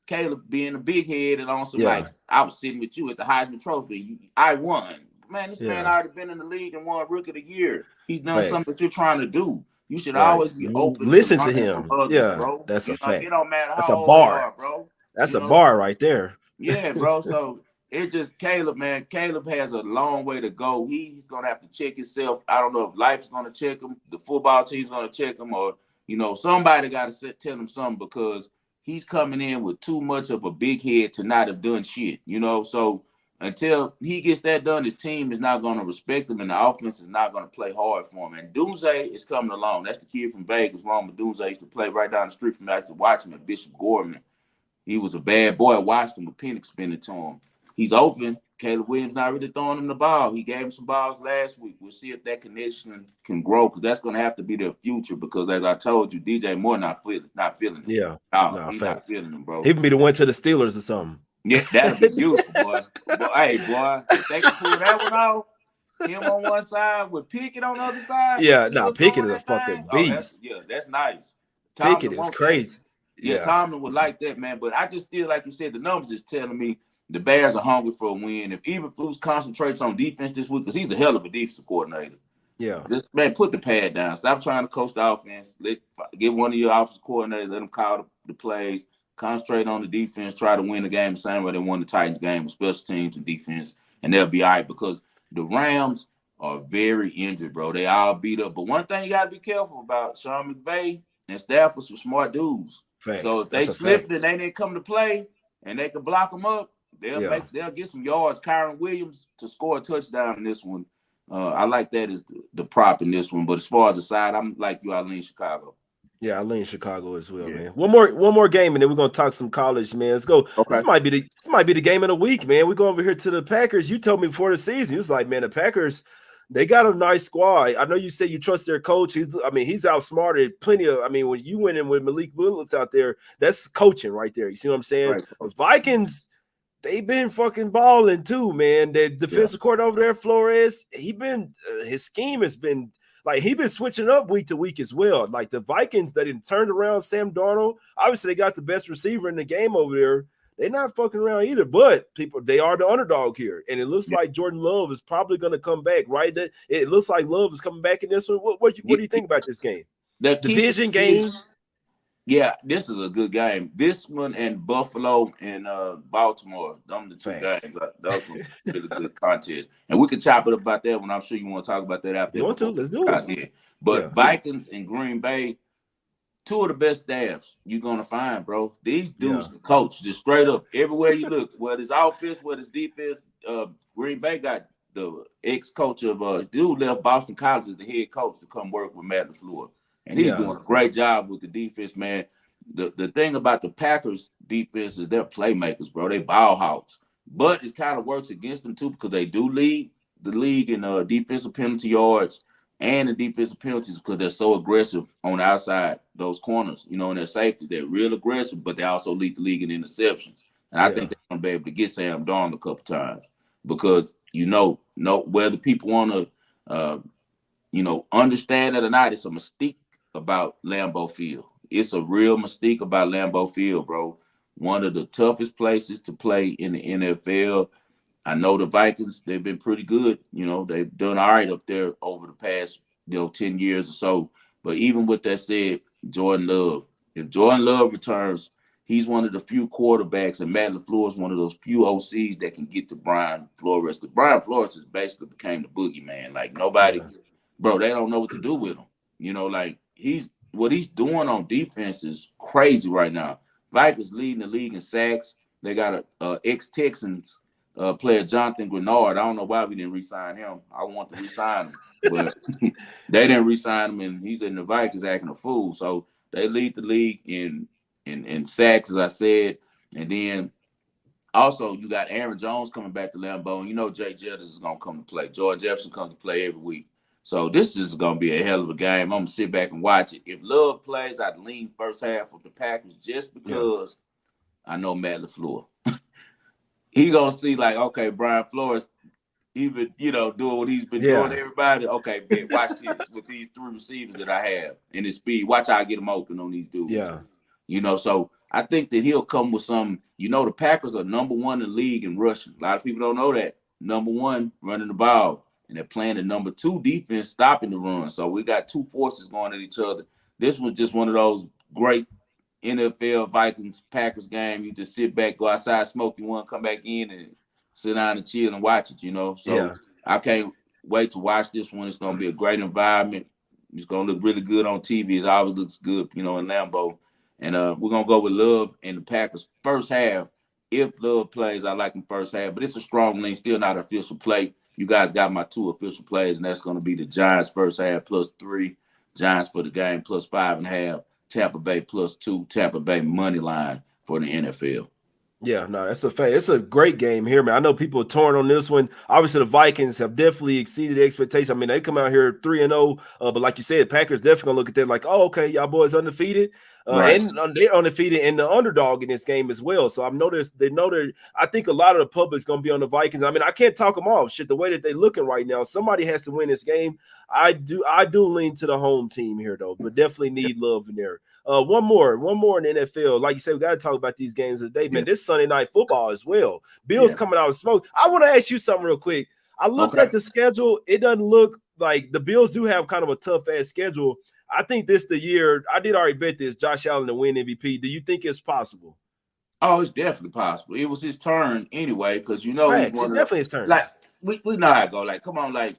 Caleb being a big head and on some like, I was sitting with you at the Heisman Trophy. I won. Man, this man already been in the league and won Rookie of the Year. He's done something that you're trying to do. You should always be open. Listen to him. Others, bro. That's a fact. It don't matter that's how a old bar. they are, bro. That's a bar right there. Yeah, bro. So it's just Caleb, man. Caleb has a long way to go. He's gonna have to check himself. I don't know if life's gonna check him, the football team's gonna check him, or somebody got to tell him something, because he's coming in with too much of a big head to not have done shit. So until he gets that done, his team is not going to respect him, and the offense is not going to play hard for him. And Dunze is coming along. That's the kid from Vegas. Roma Dunze used to play right down the street from me. I used to watch him at Bishop Gorman. He was a bad boy. I watched him with Penix spinning to him. He's open. Caleb Williams not really throwing him the ball. He gave him some balls last week. We'll see if that connection can grow, because that's going to have to be their future. Because as I told you, DJ Moore not feeling him. Yeah, he's not feeling him, bro. He can be the one to the Steelers or something. Yeah, that'd be beautiful, boy. Hey, boy, if they can pull that one off, him on one side with Pickett on the other side. Yeah, Pickett is a fucking beast. That's nice. Pickett is crazy. Yeah, Tomlin would like that, man. But I just feel like you said, the numbers is telling me the Bears are hungry for a win. If Eberflus concentrates on defense this week, because he's a hell of a defensive coordinator. Yeah. Just, man, put the pad down. Stop trying to coach the offense. Get one of your offensive coordinators, let them call the plays. Concentrate on the defense. Try to win the game the same way they won the Titans game with special teams and defense, and they'll be all right, because the Rams are very injured, bro. They all beat up. But one thing you got to be careful about, Sean McVay and Stafford, some smart dudes. Facts. So if they slipped and they didn't come to play and they can block them up, they'll get some yards. Kyron Williams to score a touchdown in this one. I like that as the prop in this one. But as far as the side, I'm like you, I lean Chicago. Yeah, I lean Chicago as well, man. One more game, and then we're gonna talk some college, man. Let's go. Okay. This might be the game of the week, man. We go over here to the Packers. You told me before the season, you was like, man, the Packers, they got a nice squad. I know you said you trust their coach. He's outsmarted plenty of. When you went in with Malik Willis out there, that's coaching right there. You see what I'm saying? Right. The Vikings, they've been fucking balling too, man. The defensive coordinator over there, Flores, his scheme has been. Like, he been switching up week to week as well. Like, the Vikings, they didn't turn around Sam Darnold. Obviously, they got the best receiver in the game over there. They're not fucking around either. But they are the underdog here. And it looks like Jordan Love is probably going to come back, right? It looks like Love is coming back in this one. What do you think about this game? The division game? Yeah, this is a good game. This one and Buffalo and Baltimore, them the two games. Those were really good contests. And we can chop it up about that one. I'm sure you want to talk about that after. You want to? Let's do it. But Vikings and Green Bay, two of the best staffs you're going to find, bro. These dudes coach just straight up. Everywhere you look, whether it's offense, whether it's defense, Green Bay got the ex-coach of dude left Boston College as the head coach to come work with Matt LaFleur. And he's doing a great job with the defense, man. The thing about the Packers defense is they're playmakers, bro. They ball hawks. But it kind of works against them, too, because they do lead the league in defensive penalty yards and the defensive penalties, because they're so aggressive on the outside, those corners, and their safeties. They're real aggressive, but they also lead the league in interceptions. And I think they're going to be able to get Sam Darnold a couple times, because, whether people want to, understand it or not, it's a mystique about Lambeau Field. it's a real mystique about Lambeau Field, bro. One of the toughest places to play in the NFL. I know the Vikings, they've been pretty good. They've done all right up there over the past, 10 years or so. But even with that said, Jordan Love, if Jordan Love returns, he's one of the few quarterbacks, and Matt LaFleur is one of those few OCs that can get to Brian Flores. Because Brian Flores has basically became the boogeyman. Like nobody, Yeah. bro, they don't know what to do with him. Like what he's doing on defense is crazy right now. Vikings leading the league in sacks. They got a ex-Texans player, Jonathan Grenard. I don't know why we didn't re-sign him. I want to re-sign him, but they didn't re-sign him, and he's in the Vikings acting a fool. So they lead the league in sacks, as I said, and then also you got Aaron Jones coming back to Lambeau, and Jay Jettis is gonna come to play. George Jefferson comes to play every week. So this is gonna be a hell of a game. I'm gonna sit back and watch it. If Love plays, I'd lean first half of the Packers just Yeah. because I know Matt LaFleur. He gonna see like, okay, Brian Flores, even doing what he's been doing to Yeah. everybody. Okay, man, watch this with these three receivers that I have and his speed. Watch how I get them open on these dudes. Yeah. So I think that he'll come with some. The Packers are number one in the league in rushing. A lot of people don't know that. Number one running the ball, and they're playing the number two defense, stopping the run. So we got two forces going at each other. This was just one of those great NFL Vikings Packers game. You just sit back, go outside, smoke you one, come back in and sit down and chill and watch it, So Yeah. I can't wait to watch this one. It's gonna be a great environment. It's gonna look really good on TV. It always looks good, in Lambeau. And we're gonna go with Love in the Packers first half. If Love plays, I like him first half, but it's a strong lean, still not official play. You guys got my two official plays, and that's gonna be the Giants first half +3, Giants for the game +5.5. Tampa Bay +2, Tampa Bay money line for the NFL. Yeah, no, that's a fact. It's a great game here, man. I know people are torn on this one. Obviously, the Vikings have definitely exceeded expectations. I mean, they come out here 3-0, but like you said, Packers definitely gonna look at that like, oh, okay, y'all boys undefeated, Right. and they're undefeated and the underdog in this game as well. So I've noticed they know that. I think a lot of the public's gonna be on the Vikings. I mean, I can't talk them off. Shit, the way that they're looking right now, somebody has to win this game. I do lean to the home team here though, but definitely need Love in there. One more in the NFL. Like you said, we got to talk about these games today, man. Yeah. This Sunday night football as well. Bills Yeah. coming out with smoke. I want to ask you something real quick. I looked Okay. at the schedule. It doesn't look like the Bills do have kind of a tough ass schedule. I think this the year. I did already bet this Josh Allen to win MVP. Do you think it's possible? Oh, it's definitely possible. It was his turn anyway, because he's Facts. It's one of the definitely his turn. like we know how it go. Like, come on, like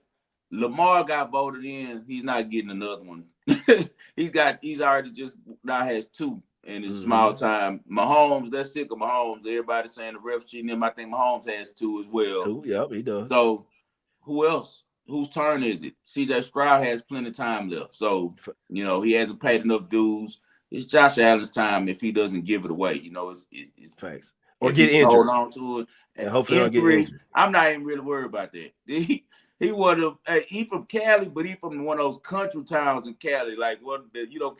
Lamar got voted in. He's not getting another one. He's already just now has two in his small time. Mahomes, they're sick of Mahomes. Everybody's saying the refs cheating him. I think Mahomes has two as well. Two. Yep, he does. So who else? Whose turn is it? CJ Stroud has plenty of time left. So, he hasn't paid enough dues. It's Josh Allen's time if he doesn't give it away. It's Facts. Or if get he can injured. hold on to it. And hopefully don't get Injuries, injured. I'm not even really worried about that. He would have. He from Cali, but he from one of those country towns in Cali. Like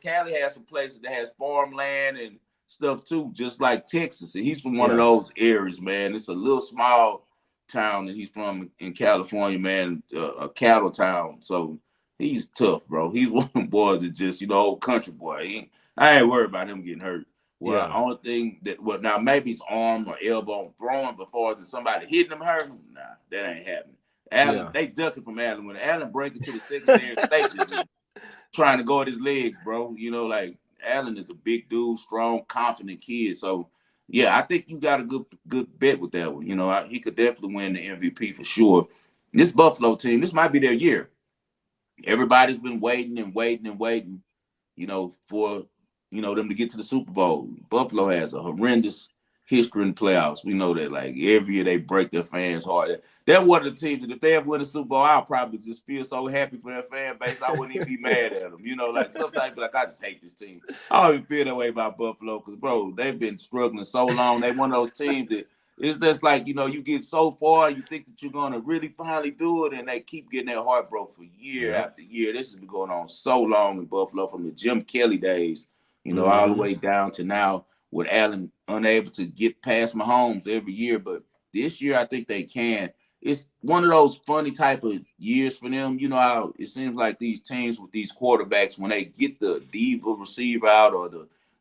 Cali has some places that has farmland and stuff too, just like Texas. And he's from one of those areas, man. It's a little small town that he's from in California, man. A cattle town. So he's tough, bro. He's one of them boys that just old country boy. I ain't worried about him getting hurt. Well, only thing now maybe his arm or elbow throwing, but far as somebody hitting him hurt, nah, that ain't happening. Allen, they ducking from Allen. When Allen breaking to the secondary state, just trying to go at his legs, bro. Like Allen is a big dude, strong, confident kid. So yeah, I think you got a good bet with that one. He could definitely win the MVP for sure. This Buffalo team, this might be their year. Everybody's been waiting and waiting and waiting, for them to get to the Super Bowl. Buffalo has a horrendous history in the playoffs. We know that. Like every year they break their fans' heart. They're one of the teams that if they ever win the Super Bowl, I'll probably just feel so happy for their fan base. I wouldn't even be mad at them. Like sometimes be like, I just hate this team. I don't even feel that way about Buffalo because, bro, they've been struggling so long. They one of those teams that it's just like, you get so far, you think that you're going to really finally do it, and they keep getting their heart broke for year after year. This has been going on so long in Buffalo from the Jim Kelly days. All the way down to now with Allen unable to get past Mahomes every year. But this year, I think they can. it's one of those funny type of years for them. You know how it seems like these teams with these quarterbacks, when they get the diva receiver out or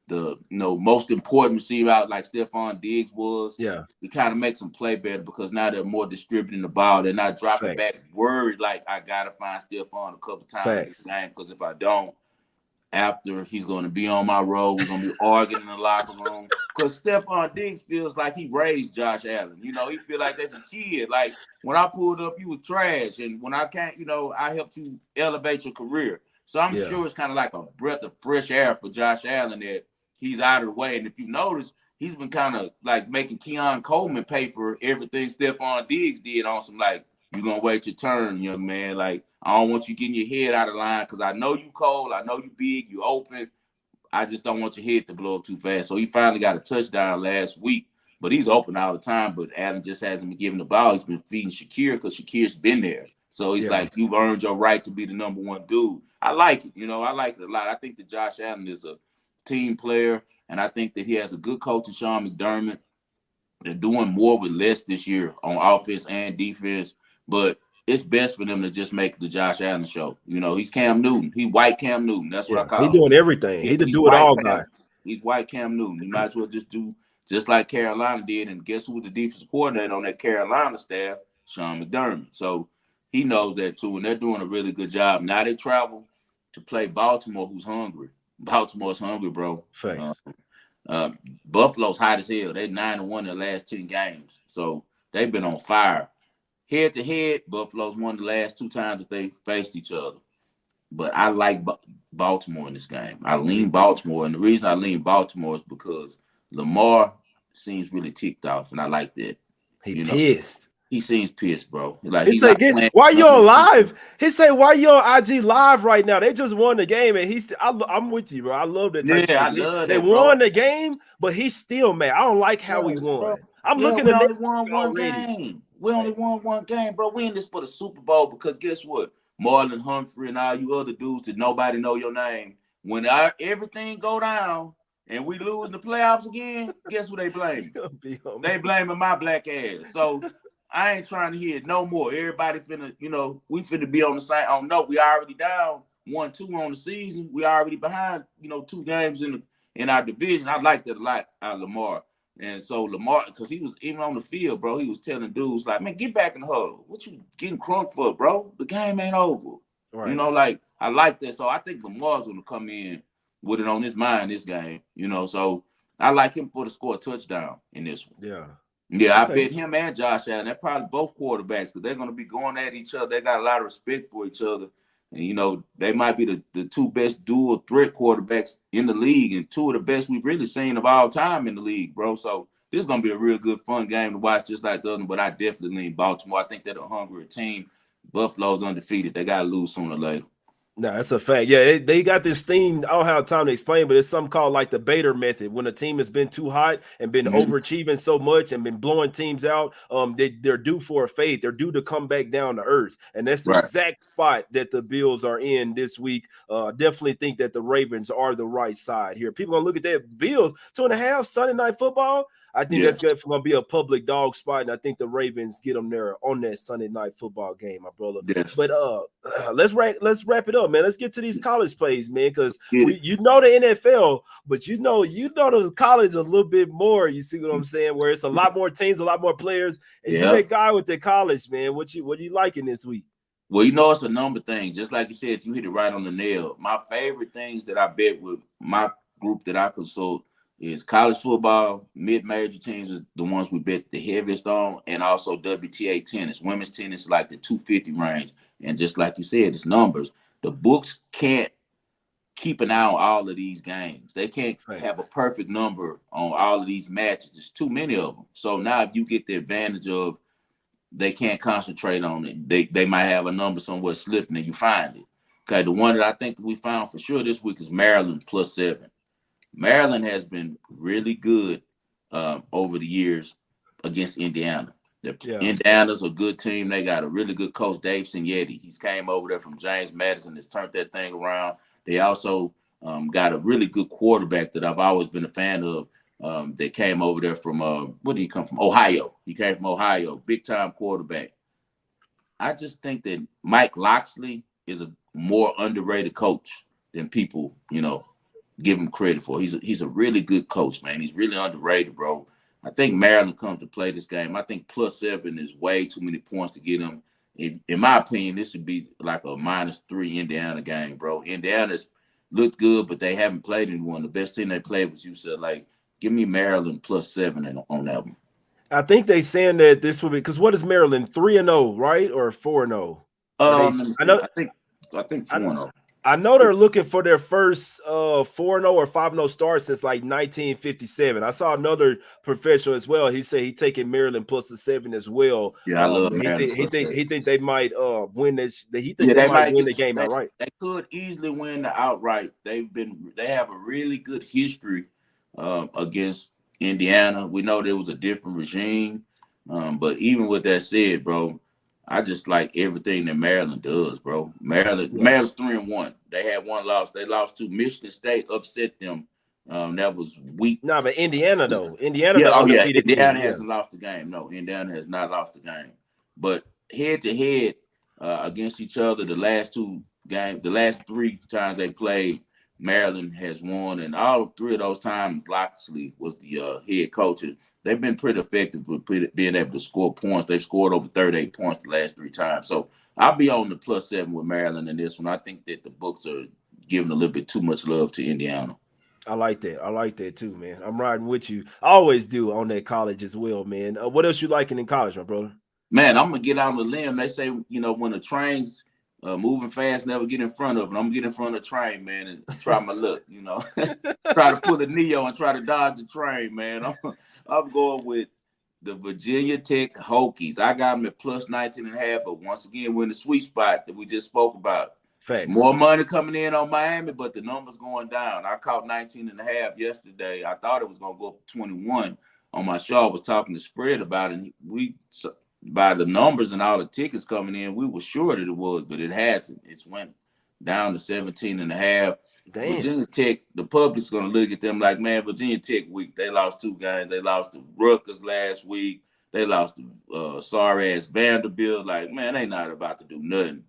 the most important receiver out, like Stephon Diggs was, Yeah. it kind of makes them play better because now they're more distributing the ball. They're not dropping back Facts. worried like I gotta find Stephon a couple times in this Facts. game because if I don't, after he's going to be on my road. We're going to be arguing in the locker room because Stephon Diggs feels like he raised Josh Allen. You know, he feel like that's a kid. Like when I pulled up, you was trash, and when I can't, I helped you elevate your career. So I'm Yeah. sure it's kind of like a breath of fresh air for Josh Allen that he's out of the way. And if you notice, he's been kind of like making Keon Coleman pay for everything Stephon Diggs did on some like, you're going to wait your turn, young man. Like, I don't want you getting your head out of line because I know you cold. I know you big. You open. I just don't want your head to blow up too fast. So he finally got a touchdown last week, but he's open all the time. But Allen just hasn't been giving the ball. He's been feeding Shakir because Shakir's been there. So he's like, you've earned your right to be the number one dude. I like it. I like it a lot. I think that Josh Allen is a team player, and I think that he has a good coach in Sean McDermott. They're doing more with less this year on offense and defense, but it's best for them to just make the Josh Allen show. He's Cam Newton. He white Cam Newton. That's what I Yeah. He call him. doing everything. He the He's do it white all Cam. guy. He's white Cam Newton. You might as well just do just like Carolina did. And guess who was the defensive coordinator on that Carolina staff? Sean McDermott. So he knows that too, and they're doing a really good job. Now they travel to play Baltimore, who's hungry. Baltimore's hungry, bro. Facts. Buffalo's hot as hell. They're 9-1 in the last 10 games. So they've been on fire. Head to head, Buffalo's won the last 2 times that they faced each other. But I like Baltimore in this game. I lean Baltimore. And the reason I lean Baltimore is because Lamar seems really ticked off. And I like that. He pissed. He seems pissed, bro. Like He he's say, not playing. "Why you on live?" He say, "Why you on IG live right now? They just won the game, and I'm with you, bro. I love that type of Yeah, I shit. love They that, bro. won the game, but he's still mad. I don't like how he won. Bro. I'm Yeah, looking we at only it won one already. game. We only won one game, bro. We in this for the Super Bowl because guess what? Marlon Humphrey and all you other dudes that nobody know your name. When everything go down and we lose the playoffs again, guess who they blame? They blaming my black ass. So I ain't trying to hear it no more. Everybody finna, we finna be on the same. Oh no, we already down 1-2 on the season. We already behind, 2 games in our division. I like that a lot out of Lamar. And so Lamar, because he was even on the field, bro, he was telling dudes like, man, get back in the huddle. What you getting crunk for, bro? The game ain't over. Right. I like that. So I think Lamar's gonna come in with it on his mind this game, So I like him for to score a touchdown in this one. Yeah. Yeah, okay. I bet him and Josh Allen, they're probably both quarterbacks because they're going to be going at each other. They got a lot of respect for each other. And, they might be the 2 best dual threat quarterbacks in the league and 2 of the best we've really seen of all time in the league, bro. So this is going to be a real good, fun game to watch just like the other one. But I definitely lean Baltimore. I think they're a hungry team. Buffalo's undefeated. They got to lose sooner or later. No, that's a fact. Yeah, they got this thing. I don't have time to explain, but it's something called like the Bader method. When a team has been too hot and been overachieving so much and been blowing teams out, they're due for a fade. They're due to come back down to earth, and that's the exact spot that the Bills are in this week. Definitely think that the Ravens are the right side here. People gonna look at that Bills 2.5 Sunday Night Football. I think that's going to be a public dog spot, and I think the Ravens get them there on that Sunday Night Football game, my brother. Yes. But let's wrap it up, man. Let's get to these college plays, man, because the NFL, but the college a little bit more. You see what I'm saying? Where it's a lot more teams, a lot more players, and you're that guy with the college, man. What you liking this week? Well, it's a number thing. Just like you said, you hit it right on the nail. My favorite things that I bet with my group that I consult is college football, mid-major teams is the ones we bet the heaviest on, and also WTA tennis. Women's tennis is like the 250 range. And just like you said, it's numbers. The books can't keep an eye on all of these games. They can't have a perfect number on all of these matches. There's too many of them. So now if you get the advantage of they can't concentrate on it, they might have a number somewhere slipping and you find it. Okay, the one that I think that we found for sure this week is Maryland +7. Maryland has been really good over the years against Indiana. Indiana's a good team. They got a really good coach, Dave Signetti. He's came over there from James Madison, has turned that thing around. They also got a really good quarterback that I've always been a fan of. That came over there from where did he come from? Ohio. He came from Ohio, big time quarterback. I just think that Mike Locksley is a more underrated coach than people, give him credit for. He's a really good coach, man. He's really underrated, bro. I think Maryland comes to play this game. I think +7 is way too many points to get them. In my opinion, this should be like a -3 Indiana game, bro. Indiana's looked good, but they haven't played anyone. The best team they played was UCLA. Give me Maryland +7 on that one. I think they saying that this will be because what is Maryland 3-0, right, or 4-0? Are they? Let me I see. know. I think I, 4-0. I know they're looking for their first 4-0 or 5-0 start since like 1957. I saw another professional as well. He said he taking Maryland +7 as well. Yeah, I love He Maryland think he think +7. he think they might win this. He think Yeah, they they might might win get the game they, outright. they could easily win the outright. They have a really good history against Indiana. We know there was a different regime. But even with that said, bro, I just like everything that Maryland does, bro. Yeah. Maryland's 3-1. They had one loss. They lost to Michigan State, upset them. That was week. No, but Indiana though. Indiana Yeah, the oh yeah. undefeated team. Indiana Yeah. hasn't lost the game. No, Indiana has not lost the game. But head to head against each other, the last three times they played, Maryland has won, and all three of those times, Locksley was the head coach. And they've been pretty effective with being able to score points. They've scored over 38 points the last three times. So I'll be on the +7 with Maryland in this one. I think that the Bucs are giving a little bit too much love to Indiana. I like that. I like that too, man. I'm riding with you. I always do on that college as well, man. What else you liking in college, my brother? Man, I'm gonna get out on the limb. They say, when the train's moving fast, never get in front of it. I'm gonna get in front of the train, man, and try my luck. Try to pull a Neo and try to dodge the train, man. I'm going with the Virginia Tech Hokies. I got them at +19.5, but once again, we're in the sweet spot that we just spoke about. There's Facts. more money coming in on Miami, but the numbers going down. I caught 19.5 yesterday. I thought it was gonna go up to 21 on my show. I was talking to Spread about it. And by the numbers and all the tickets coming in, we were sure that it was, but it hasn't. It's went down to 17.5. Damn. Virginia Tech, the public's gonna look at them like, man, Virginia Tech weak. They lost 2 games. They lost to Rutgers last week. They lost to sorry ass Vanderbilt. Like, man, they not about to do nothing.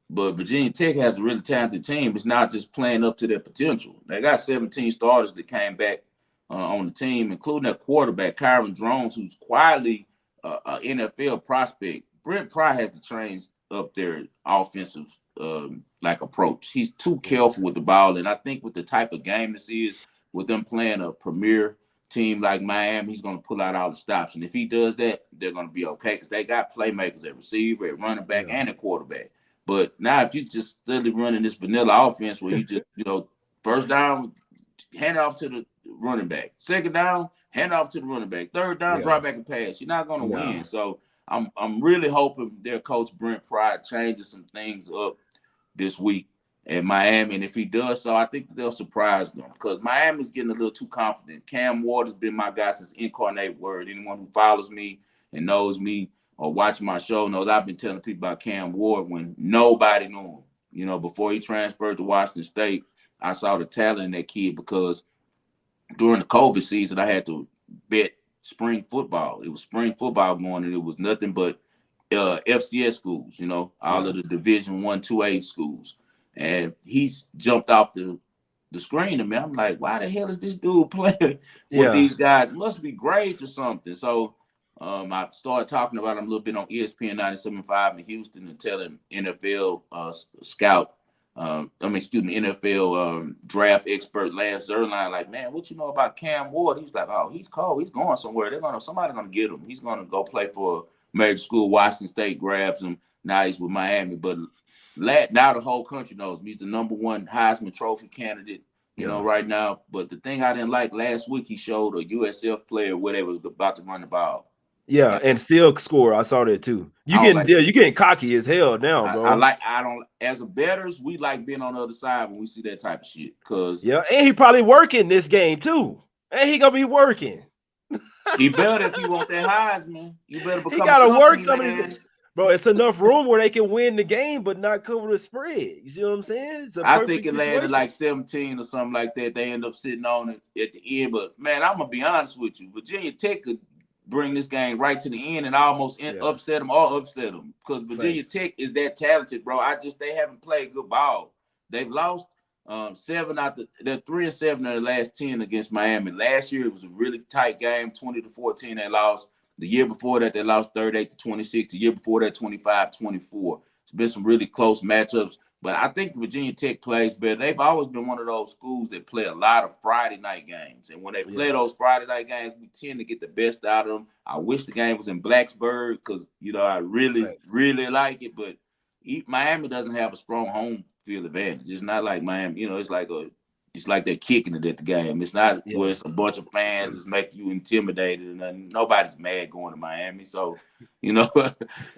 But Virginia Tech has a really talented team. It's not just playing up to their potential. They got 17 starters that came back on the team, including their quarterback, Kyron Drones, who's quietly an NFL prospect. Brent Pry has to train up their offensive approach. He's too careful with the ball, and I think with the type of game this is, with them playing a premier team like Miami, he's going to pull out all the stops. And if he does that, they're going to be okay because they got playmakers at receiver, at running back, and at quarterback. But now if you just steadily running this vanilla offense where you just, first down, hand it off to the running back. Second down, hand it off to the running back. Third down, drop back and pass. You're not going to win. So I'm really hoping their coach Brent Pry changes some things up this week in Miami. And if he does so, I think they'll surprise them because Miami's getting a little too confident. Cam Ward has been my guy since Incarnate Word. Anyone who follows me and knows me or watching my show knows I've been telling people about Cam Ward when nobody knew him. Before he transferred to Washington State, I saw the talent in that kid because during the COVID season, I had to bet spring football. It was spring football going, and it was nothing but FCS schools, all of the Division I, 2A schools. And he's jumped off the screen to me. I'm like, why the hell is this dude playing with these guys? It must be grades or something. So I started talking about him a little bit on ESPN 97.5 in Houston and telling NFL scout, NFL draft expert Lance Zierlein, like, man, what you know about Cam Ward? He's like, oh, he's cold. He's going somewhere. Somebody's gonna get him. He's gonna go play for a major school. Washington State grabs him. Now he's with Miami. But now the whole country knows him. He's the #1 Heisman Trophy candidate, right now. But the thing I didn't like last week, he showed a USF player where they was about to run the ball. Yeah, and still score. I saw that too. You getting cocky as hell now, bro. As a bettors, we like being on the other side when we see that type of shit. And he probably working this game too. And he gonna be working. He better if you want that Heisman. You better become. He gotta work some of these. Bro, it's enough room where they can win the game but not cover the spread. You see what I'm saying? I think it landed like 17 or something like that. They end up sitting on it at the end. But man, I'm gonna be honest with you. Virginia Tech could bring this game right to the end and almost upset them or upset them, because Virginia Tech is that talented, bro. They haven't played good ball. They've lost 7 out they're 3-7 in the last 10 against Miami. Last year it was a really tight game, 20-14. They lost. The year before that they lost 38-26. The year before that 25-24. It's been some really close matchups. But I think Virginia Tech plays better. They've always been one of those schools that play a lot of Friday night games. And when they play those Friday night games, we tend to get the best out of them. I wish the game was in Blacksburg because, I really, really like it. But Miami doesn't have a strong home field advantage. It's not like Miami. It's like they're kicking it at the game. It's not where it's a bunch of fans that's make you intimidated. And nobody's mad going to Miami. So,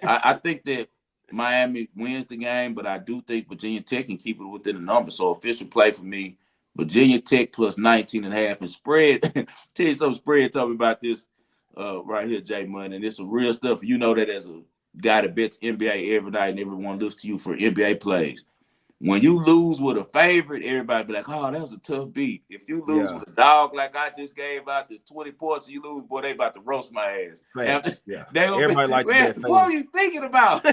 I think that Miami wins the game, but I do think Virginia Tech can keep it within the number. So official play for me, Virginia Tech plus 19.5 and spread. Tell you something, spread told me about this right here, Jay Money, and it's some real stuff. You know that as a guy that bets NBA every night and everyone looks to you for NBA plays. When you lose with a favorite, everybody be like, oh, that was a tough beat. If you lose with a dog like I just gave out, this 20 points, and you lose, boy, they about to roast my ass. Everybody likes that. What are you thinking about?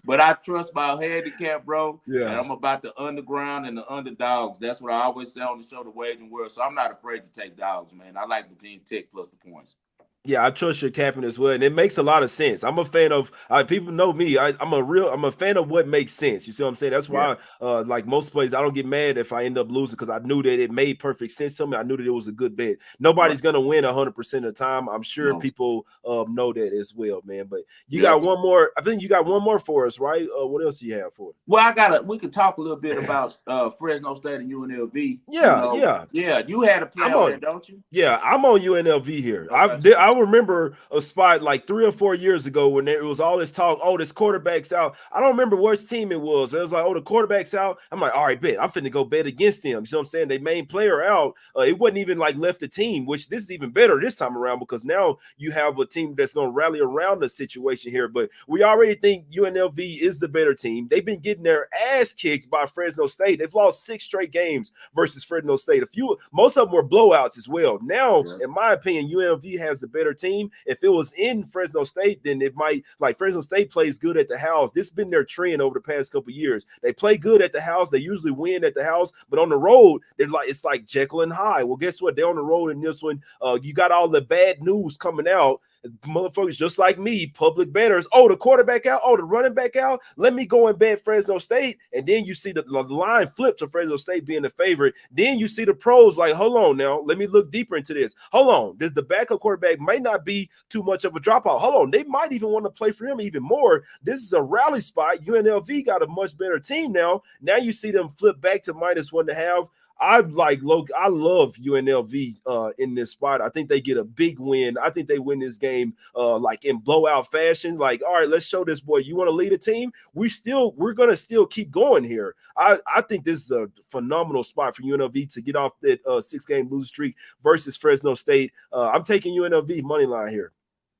But I trust my handicap, bro. And I'm about the underground and the underdogs. That's what I always say on the show, The Waging World. So I'm not afraid to take dogs, man. I like Virginia Tech plus the points. Yeah, I trust your capping as well, and it makes a lot of sense. I'm a fan of people know me. I'm a fan of what makes sense. You see what I'm saying? That's why, like most plays, I don't get mad if I end up losing because I knew that it made perfect sense to me. I knew that it was a good bet. Nobody's gonna win 100% of the time. I'm sure people know that as well, man. But you got one more. I think you got one more for us, right? What else do you have for us? Well, we could talk a little bit about Fresno State and UNLV. Yeah. You had a play on that, don't you? Yeah, I'm on UNLV here. Okay. I remember a spot like 3 or 4 years ago when it was all this talk, oh, this quarterback's out. I don't remember which team it was. But it was like, oh, the quarterback's out. I'm like, all right, bet. I'm finna go bet against them. You know what I'm saying? They main player out. It wasn't even like left the team, which this is even better this time around because now you have a team that's going to rally around the situation here. But we already think UNLV is the better team. They've been getting their ass kicked by Fresno State. They've lost 6 straight games versus Fresno State. Most of them were blowouts as well. Now, in my opinion, UNLV has the better team. If it was in Fresno State, then it might, like Fresno State plays good at the house. This has been their trend over the past couple of years. They play good at the house. They usually win at the house, but on the road, it's like Jekyll and Hyde. Well, guess what? They're on the road in this one. You got all the bad news coming out. Motherfuckers just like me, public bettors. Oh, the quarterback out. Oh, the running back out. Let me go and bet Fresno State. And then you see the line flip to Fresno State being the favorite. Then you see the pros like, hold on now. Let me look deeper into this. Hold on. The backup quarterback might not be too much of a dropout. Hold on. They might even want to play for him even more. This is a rally spot. UNLV got a much better team now. Now you see them flip back to -1.5. I love UNLV in this spot. I think they get a big win. I think they win this game like in blowout fashion. Like, all right, let's show this boy. You want to lead a team? We're gonna still keep going here. I think this is a phenomenal spot for UNLV to get off that 6-game losing streak versus Fresno State. I'm taking UNLV money line here.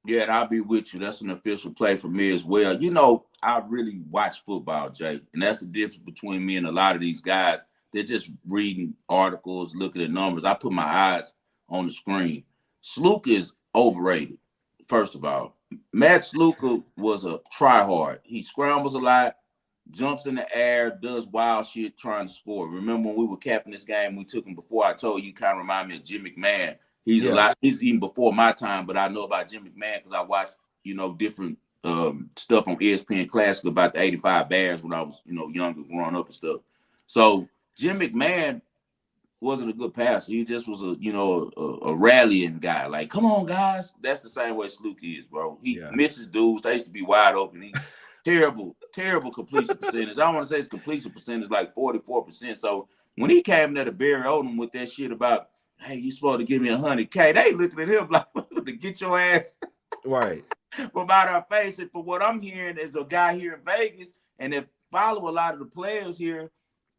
Yeah, and I'll be with you. That's an official play for me as well. I really watch football, Jay, and that's the difference between me and a lot of these guys. They're just reading articles, looking at numbers. I put my eyes on the screen. Sluka is overrated, first of all. Matt Sluka was a try-hard. He scrambles a lot, jumps in the air, does wild shit trying to score. Remember when we were capping this game, we took him before. I told you, kind of remind me of Jim McMahon. He's even before my time, but I know about Jim McMahon because I watched, different stuff on ESPN Classic about the 85 Bears when I was, younger, growing up and stuff. So Jim McMahon wasn't a good passer. He just was a rallying guy. Like, come on, guys. That's the same way Sluka is, bro. He misses dudes. They used to be wide open. He terrible completion percentage. I want to say his completion percentage like 44%. So when he came there to Barry Odom with that shit about, hey, you supposed to give me $100K, they looking at him like, to get your ass right from out our face. And for what I'm hearing is a guy here in Vegas, and they follow a lot of the players here.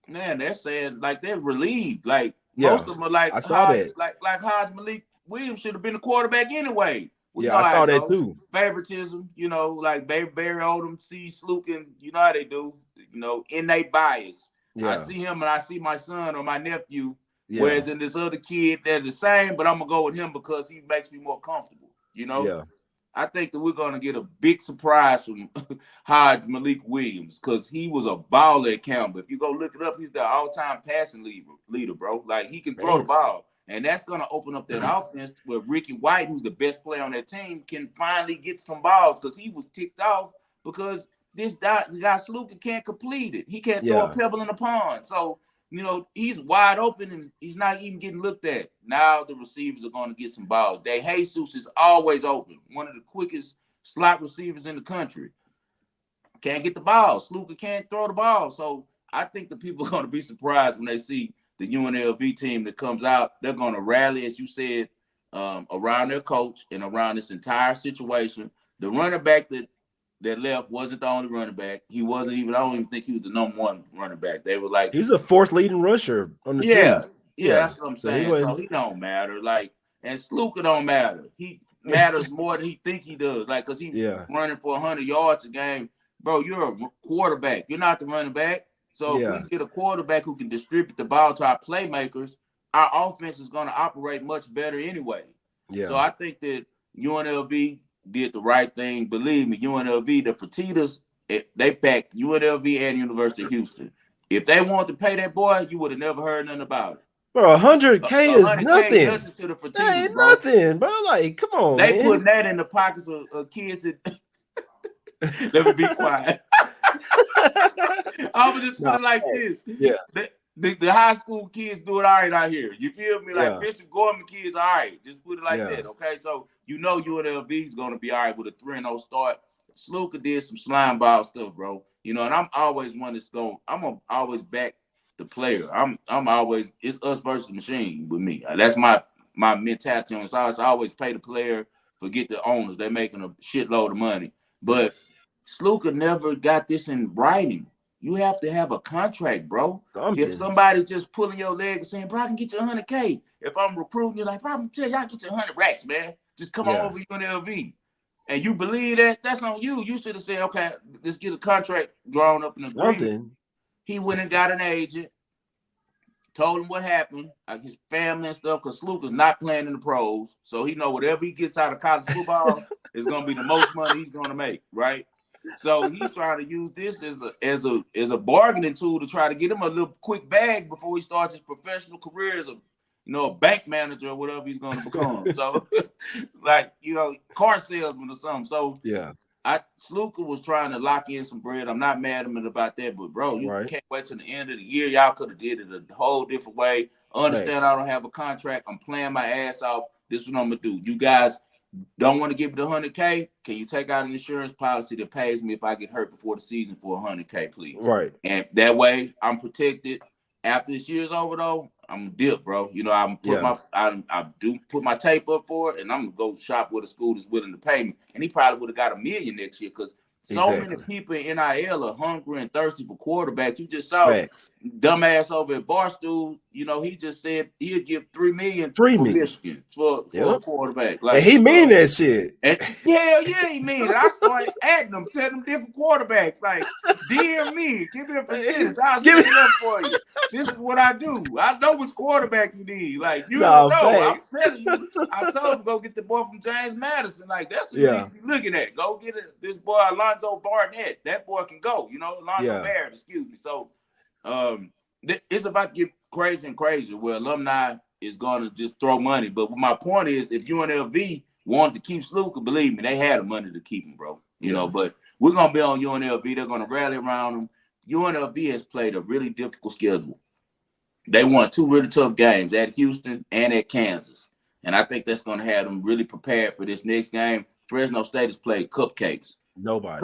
Man, they're saying like they're relieved. Like most of them are like, I saw that. Like Hodge Malik Williams should have been a quarterback anyway. Well, I saw that too. Favoritism, like Barry Odom, see Sluka, you know how they do. Innate bias. I see him and I see my son or my nephew. Whereas in this other kid, they're the same, but I'm gonna go with him because he makes me more comfortable. You know, Yeah. I think that we're gonna get a big surprise from Hodge Malik Williams because he was a baller at Campbell. If you go look it up, he's the all-time passing leader, bro. Like he can throw the Man. ball, and that's gonna open up that offense where Ricky White, who's the best player on that team, can finally get some balls because he was ticked off because this guy Sluka can't complete it. He can't throw a Yeah. pebble in the pond. So he's wide open and he's not even getting looked at. Now the receivers are going to get some balls. De Jesus is always open. One of the quickest slot receivers in the country. Can't get the ball. Sluka can't throw the ball. So I think the people are going to be surprised when they see the UNLV team that comes out. They're going to rally, as you said, around their coach and around this entire situation. The running back that left wasn't the only running back. He wasn't even, I don't even think he was the number one running back. They were like, He's a fourth leading rusher on the team. yeah, that's what I'm So he saying. So wasn't. he don't matter. Like, and Sluka don't matter. He matters more than he think he does. Like, cause he running for 100 yards a game. Bro, you're a quarterback. You're not the running back. So if we get a quarterback who can distribute the ball to our playmakers, our offense is going to operate much better anyway. Yeah. So I think that UNLV did the right thing. Believe me, UNLV, the Fertittas, they packed UNLV and University of Houston. If they wanted to pay that boy, you would have never heard nothing about it. Bro, 100K is nothing. Nothing to the Fertittas, that ain't bro. Nothing, bro. Like, come on, they man. putting that in the pockets of kids that. Let me be quiet. I would just put it like this. Yeah. The high school kids do it all right out here. You feel me? Like Bishop Gorman kids, all right. Just put it like that, okay? So UNLV is going to be all right with a 3-0 start. Sluka did some slime ball stuff, bro. And I'm always one that's going. I'm gonna always back the player. I'm always, it's us versus the machine with me. That's my mentality on it. So I always pay the player, forget the owners. They're making a shitload of money. But Sluka never got this in writing. You have to have a contract, bro. If somebody just pulling your leg and saying, bro, I can get you 100K. If I'm recruiting you, like, bro, I'm telling you, I can get you 100 racks, man. Just come on over UNLV. And you believe that, that's on you. You should have said, okay, let's get a contract drawn up in agreement. He went and got an agent, told him what happened, like his family and stuff, because Sluka's not playing in the pros. So he know whatever he gets out of college football is going to be the most money he's going to make, right? So he's trying to use this as a bargaining tool to try to get him a little quick bag before he starts his professional career as a bank manager or whatever he's going to become. So, like, car salesman or something. So Sluka was trying to lock in some bread. I'm not mad at him about that, but bro, you can't wait till the end of the year. Y'all could have did it a whole different way. Understand I don't have a contract. I'm playing my ass off. This is what I'm gonna do. You guys don't want to give me the 100K? Can you take out an insurance policy that pays me if I get hurt before the season for 100K, please? Right. And that way I'm protected. After this year's over, though, I'm dip, bro. I do put my tape up for it, and I'm gonna go shop with a school that's willing to pay me. And he probably would have got $1 million next year because many people in NIL are hungry and thirsty for quarterbacks. You just saw dumbass over at Barstool. He just said he'd give $3 million for Michigan for a quarterback. Like, and he mean that shit. And yeah, he mean it. I started adding them, telling them different quarterbacks. Like, DM me, give me a percentage. I'll set it up for you. This is what I do. I know which quarterback you need. Like, you don't know. I'm telling you. I told him go get the boy from James Madison. Like, that's what you need to be looking at. Go get this boy Alonzo Barnett. That boy can go. Alonzo Barrett. Excuse me. So, it's about to get crazy and crazy. Where alumni is going to just throw money. But my point is, if UNLV wanted to keep Sluka, believe me, they had the money to keep him, bro. But we're going to be on UNLV. They're going to rally around him. UNLV has played a really difficult schedule. They won 2 really tough games at Houston and at Kansas. And I think that's going to have them really prepared for this next game. Fresno State has played cupcakes. Nobody.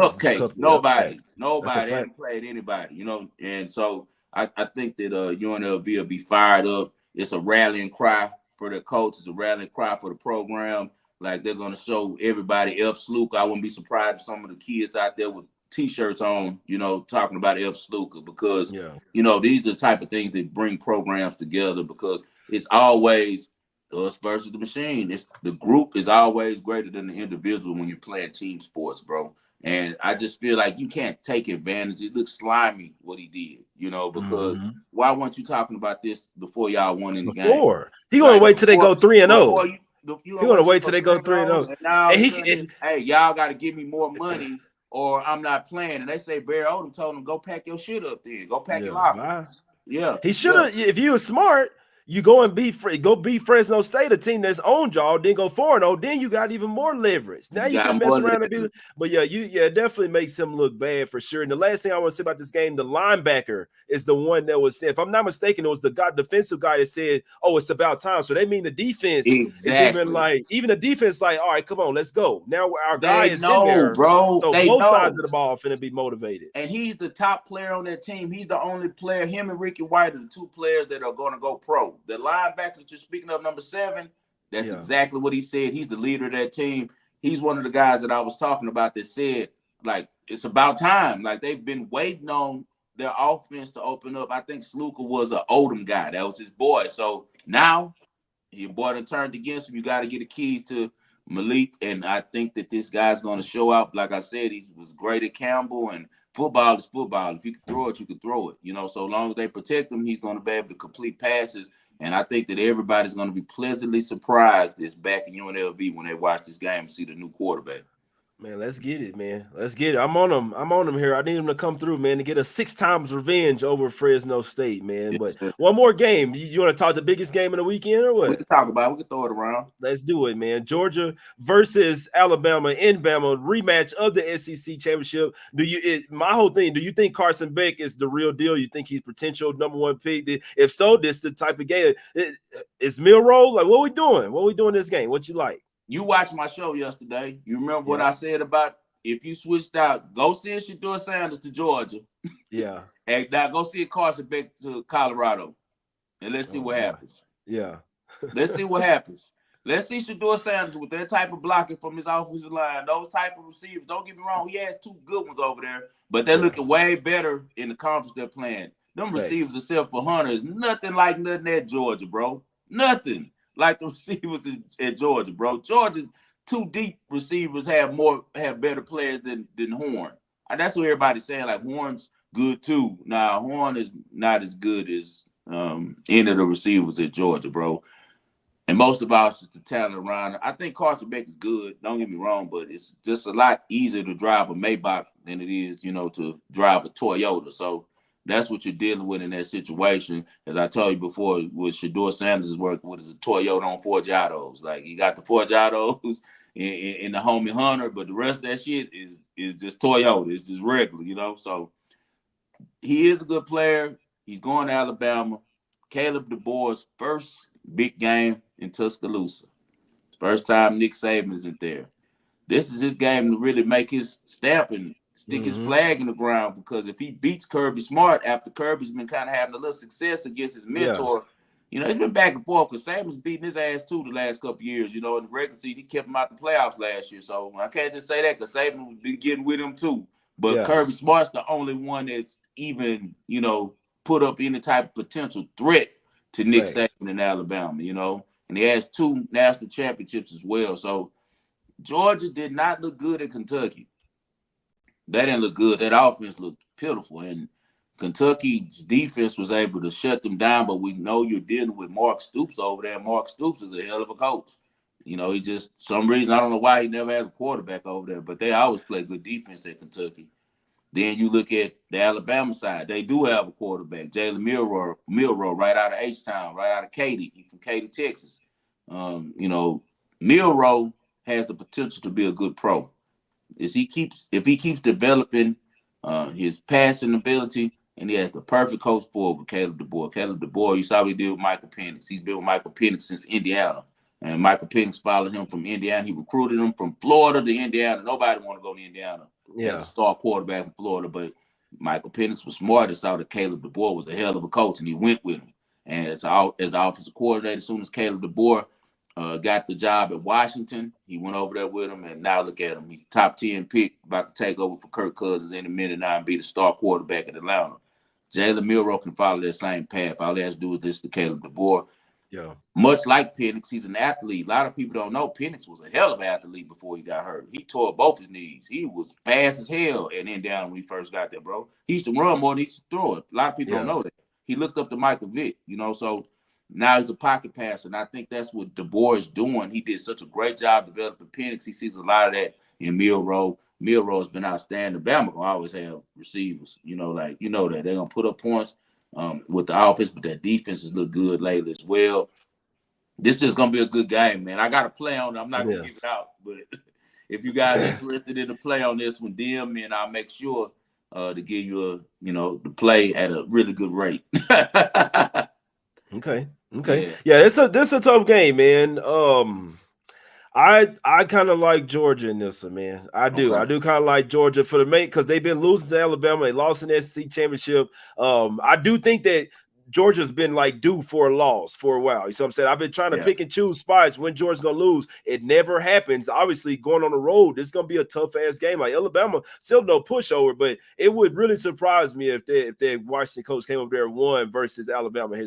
Nobody hasn't played anybody, And so I think that UNLV will be fired up. It's a rallying cry for the coach. It's a rallying cry for the program. Like, they're going to show everybody F. Sluka. I wouldn't be surprised if some of the kids out there with T-shirts on, talking about F. Sluka because, these are the type of things that bring programs together because it's always us versus the machine. The group is always greater than the individual when you're playing team sports, bro. And I just feel like you can't take advantage. It looks slimy what he did, because why weren't you talking about this before y'all won in the game? Before he gonna Like wait till they go 3-0. you He gonna gonna wait wait till till they go 3-0. and now all And of a he sudden if, it's, hey, y'all got to give me more money or I'm not playing. And they say Barry Odom told him go pack your shit up then, go pack your locker. bye. Yeah, He should have. If you was smart, you go and beat Fresno State, a team that's owned y'all. Then go 4-0. Then you got even more leverage. Now you can mess around and be. But it definitely makes him look bad for sure. And the last thing I want to say about this game, the linebacker is the one that was said. If I'm not mistaken, it was the defensive guy that said, "Oh, it's about time." So they mean the defense is even the defense like, "All right, come on, let's go." Now our guy is in there, bro. so both sides of the ball are finna be motivated. And he's the top player on that team. He's the only player. Him and Ricky White are the two players that are going to go pro. The linebacker that you're speaking of, number 7, that's exactly what he said. He's the leader of that team. He's one of the guys that I was talking about that said, like, it's about time. Like, they've been waiting on their offense to open up. I think Sluka was an Odom guy. That was his boy. So now your boy done turned against him. You got to get the keys to Malik. And I think that this guy's going to show out. Like I said, he was great at Campbell, and football is football. If you can throw it, you can throw it. So long as they protect him, he's going to be able to complete passes. And I think that everybody's going to be pleasantly surprised this back in UNLV when they watch this game and see the new quarterback. Man, let's get it, man. Let's get it. I'm on him here. I need him to come through, man, to get a 6 times revenge over Fresno State, man. Yes, but sir. One more game. You want to talk the biggest game of the weekend or what? We can talk about it. We can throw it around. Let's do it, man. Georgia versus Alabama in Bama, rematch of the SEC championship. My whole thing, do you think Carson Beck is the real deal? You think he's potential number 1 pick? If so, this the type of game. It's Milroe. Like, what we doing? What we doing this game? What you like? You watched my show yesterday. You remember what I said about if you switched out, go send Shedeur Sanders to Georgia. Yeah. And now go see Carson Beck to Colorado. And let's see what happens. Yeah. Let's see what happens. Let's see Shedeur Sanders with that type of blocking from his offensive line. Those type of receivers. Don't get me wrong. He has 2 good ones over there. But they're looking way better in the conference they're playing. Them receivers, except for Hunter, is nothing like nothing at Georgia, bro. Nothing like the receivers at Georgia, bro. Georgia's 2 deep receivers have better players than Horn. And that's what everybody's saying. Like, Horn's good too. Now, Horn is not as good as any of the receivers at Georgia, bro. And most of all, it's just the talent around. I think Carson Beck is good. Don't get me wrong, but it's just a lot easier to drive a Maybach than it is, to drive a Toyota. So that's what you're dealing with in that situation. As I told you before, with Shedeur Sanders' work, what is a Toyota on Forgiatos? Like, you got the Forgiatos in the homie Hunter, but the rest of that shit is just Toyota. It's just regular, So he is a good player. He's going to Alabama. Caleb DeBoer's first big game in Tuscaloosa. First time Nick Saban's in there. This is his game to really make his stamp and stick his flag in the ground, because if he beats Kirby Smart after Kirby's been kind of having a little success against his mentor, it's been back and forth because Saban's beating his ass too the last couple of years. In the regular season, he kept him out the playoffs last year. So I can't just say that because Saban been getting with him too. But Kirby Smart's the only one that's even, put up any type of potential threat to Nick Saban in Alabama, and he has 2 national championships as well. So Georgia did not look good at Kentucky. They didn't look good. That offense looked pitiful, and Kentucky's defense was able to shut them down. But we know you're dealing with Mark Stoops over there. Mark Stoops is a hell of a coach. He just, some reason, I don't know why he never has a quarterback over there, but they always play good defense at Kentucky. Then you look at the Alabama side. They do have a quarterback, Jalen Milroe, right out of H-Town, right out of Katy. He's from Katy, Texas. Milroe has the potential to be a good pro. If he keeps developing his passing ability, and he has the perfect coach for it with Caleb DeBoer. Caleb DeBoer, you saw what he did with Michael Penix. He's been with Michael Penix since Indiana. And Michael Penix followed him from Indiana. He recruited him from Florida to Indiana. Nobody want to go to Indiana as a star quarterback from Florida, but Michael Penix was smart and saw that Caleb DeBoer was a hell of a coach, and he went with him. And as the offensive coordinator, as soon as Caleb DeBoer got the job at Washington, he went over there with him, and now look at him. He's top 10 pick, about to take over for Kirk Cousins any minute now and be the star quarterback at Atlanta. Jalen Milroe can follow that same path. All he has to do is listen to Caleb DeBoer. Yeah. Much like Penix, he's an athlete. A lot of people don't know Penix was a hell of an athlete before he got hurt. He tore both his knees. He was fast as hell and then down when he first got there, bro. He used to run more than he used to throw it. A lot of people don't Yeah. know that. He looked up to Michael Vick, so now he's a pocket passer. And I think that's what DeBoer is doing. He did such a great job developing Penix. He sees a lot of that in Milroe. Milroe's been outstanding. Bama gonna always have receivers, that they're gonna put up points with the offense, but their defense has looked good lately as well. This is gonna be a good game, man. I got to play on it. I'm not gonna give it out, but if you guys interested in the play on this one, DM me and I'll make sure to give you the play at a really good rate. Okay. Yeah, this is a tough game, man. I kind of like Georgia in this one, man. I do. Okay. I do kind of like Georgia for the main because they've been losing to Alabama. They lost in the SEC championship. I do think that Georgia's been like due for a loss for a while. You see what I'm saying? I've been trying to pick and choose spots when Georgia's gonna lose. It never happens. Obviously, going on the road, it's gonna be a tough ass game. Like Alabama, still no pushover, but it would really surprise me if the Washington coach came over there and won versus Alabama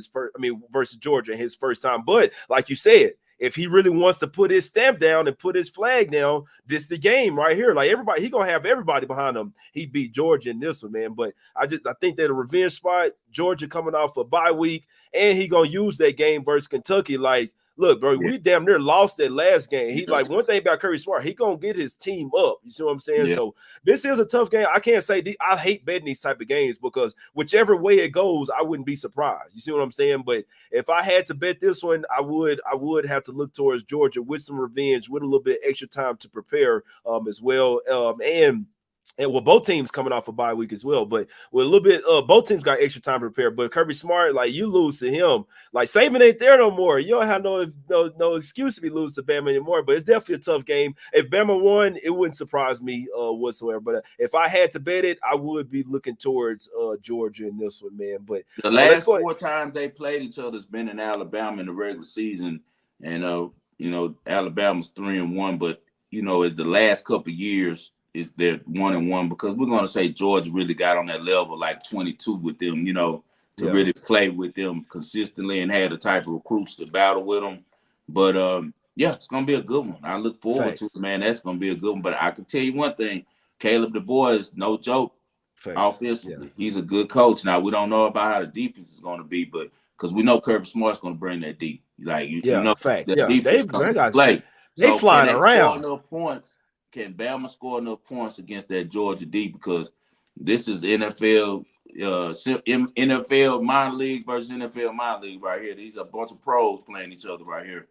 versus Georgia his first time. But like you said, if he really wants to put his stamp down and put his flag down, this the game right here. Like everybody, he gonna have everybody behind him. He beat Georgia in this one, man. But I think that a revenge spot, Georgia coming off a bye week, and he gonna use that game versus Kentucky. Like, look, bro, we damn near lost that last game. He like one thing about Kirby Smart, he gonna get his team up. You see what I'm saying? Yeah. So this is a tough game. I can't say I hate betting these type of games because whichever way it goes, I wouldn't be surprised. You see what I'm saying? But if I had to bet this one, I would have to look towards Georgia with some revenge, with a little bit extra time to prepare as well. And well, both teams coming off a bye week as well, but with a little bit, both teams got extra time to prepare. But Kirby Smart, like you lose to him, like Saban ain't there no more. You don't have no excuse to be losing to Bama anymore. But it's definitely a tough game. If Bama won, it wouldn't surprise me whatsoever. But if I had to bet it, I would be looking towards Georgia in this one, man. But the last 4 times they played each other has been in Alabama in the regular season, and Alabama's 3-1, but it's the last couple of years. Is they're 1-1 because we're going to say Georgia really got on that level like 22 with them, to really play with them consistently and had the type of recruits to battle with them. But it's going to be a good one. I look forward to it, man. That's going to be a good one. But I can tell you one thing, Caleb DeBoer is no joke offensively. Yeah. He's a good coach. Now we don't know about how the defense is going to be, but because we know Kirby Smart's going to bring that D. Like the defense comes to play. They flying around. Score enough points. Can Bama score enough points against that Georgia D? Because this is NFL minor league versus NFL minor league right here. These are a bunch of pros playing each other right here.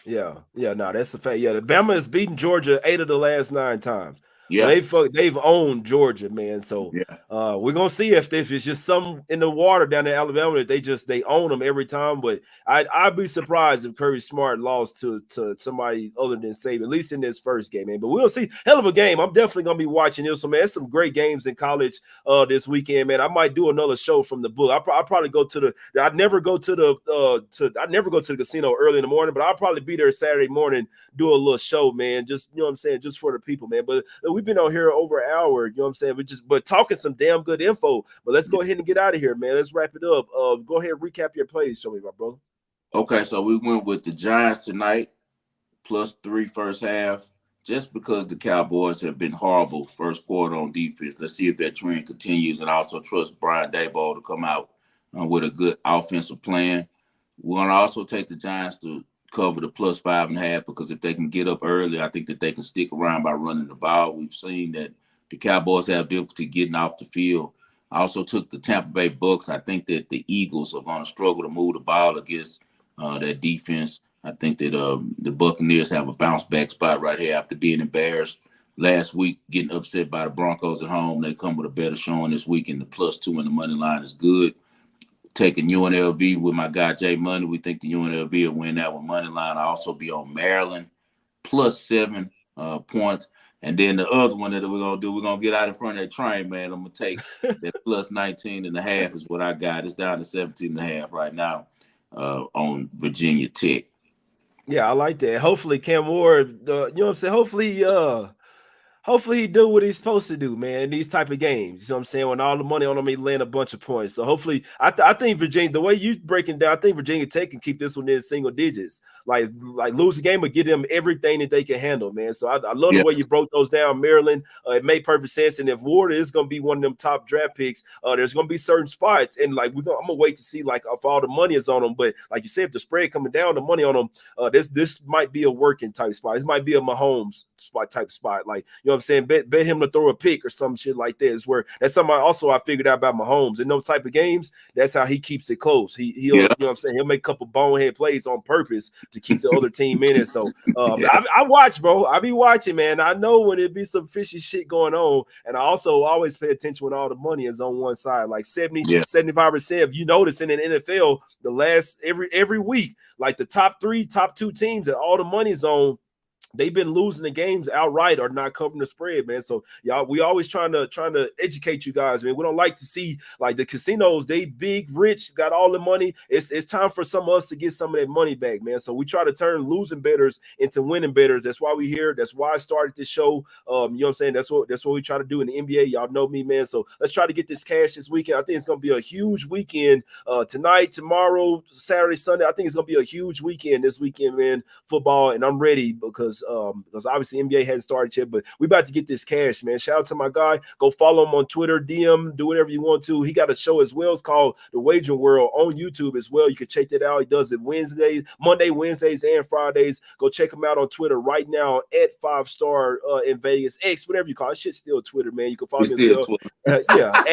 No, that's a fact. Yeah, the Bama has beaten Georgia 8 of the last 9 times. Yeah, they've owned Georgia, man. So we're gonna see if it's just some in the water down in Alabama. If they own them every time. But I'd be surprised if Kirby Smart lost to somebody other than Saban, at least in this first game, man. But we'll see. Hell of a game. I'm definitely gonna be watching this one, man. There's some great games in college this weekend, man. I might do another show from the book. I'll probably go to I'd never go to the casino early in the morning, but I'll probably be there Saturday morning, do a little show, man. Just what I'm saying, just for the people, man. But we've been on here over an hour, you know what I'm saying? But talking some damn good info. But let's go ahead and get out of here, man. Let's wrap it up. Go ahead and recap your plays. Show me, my brother. Okay, so we went with the Giants tonight, +3 first half, just because the Cowboys have been horrible first quarter on defense. Let's see if that trend continues, and I also trust Brian Daboll to come out with a good offensive plan. We're going to also take the Giants to cover the +5.5 because if they can get up early, I think that they can stick around by running the ball. We've seen that the Cowboys have difficulty getting off the field. I also took the Tampa Bay Bucs. I think that the Eagles are going to struggle to move the ball against that defense. I think that the Buccaneers have a bounce back spot right here after being embarrassed last week, getting upset by the Broncos at home. They come with a better showing this week, and the +2 in the money line is good. Taking UNLV with my guy Jay Money. We think the UNLV will win that one money line. I'll also be on Maryland +7 points. And then the other one that we're going to do, we're going to get out in front of that train, man. I'm going to take that +19.5 is what I got. It's down to 17.5 right now on Virginia Tech. Yeah, I like that. Hopefully Cam Ward, you know what I'm saying? hopefully he do what he's supposed to do, man, in these type of games. You know what I'm saying? When all the money on him, he land a bunch of points. So hopefully, I think Virginia, the way you breaking down, I think Virginia Tech can keep this one in single digits. Like lose the game, but get them everything that they can handle, man. So I love the Yeah, way you broke those down, Maryland. It made perfect sense. And if Ward is going to be one of them top draft picks, there's going to be certain spots, and like I'm gonna wait to see like if all the money is on them. But like you said, if the spread coming down, the money on them, this might be a working type spot. This might be a Mahomes spot type spot. Like, you know what I'm saying? Bet him to throw a pick or some shit like that. Is where that's something also I figured out about Mahomes. In those type of games, that's how he keeps it close. He'll yeah, you know what I'm saying, he'll make a couple bonehead plays on purpose to keep the other team in it. So yeah, I watch, bro. I be watching, man. I know when it be some fishy shit going on, and I also always pay attention when all the money is on one side. Like 70, yeah, 75%. If you notice in the NFL, the last every week, like the top 3, top 2 teams that all the money's on, they've been losing the games outright or not covering the spread, man. So y'all, we always trying to educate you guys, man. We don't like to see like the casinos, they big, rich, got all the money. It's time for some of us to get some of that money back, man. So we try to turn losing bettors into winning bettors. That's why we here. That's why I started this show. You know what I'm saying? That's what we try to do in the NBA. Y'all know me, man. So let's try to get this cash this weekend. I think it's gonna be a huge weekend. Tonight, tomorrow, Saturday, Sunday. I think it's gonna be a huge weekend this weekend, man. Football, and I'm ready because obviously NBA hadn't started yet, but we about to get this cash, man. Shout out to my guy. Go follow him on Twitter, DM, do whatever you want to. He got a show as well. It's called The Wagering World on YouTube as well. You can check that out. He does it Monday, Wednesdays, and Fridays. Go check him out on Twitter right now at 5 Star in Vegas. X, whatever you call it. Shit's still Twitter, man. You can follow me as well. Yeah,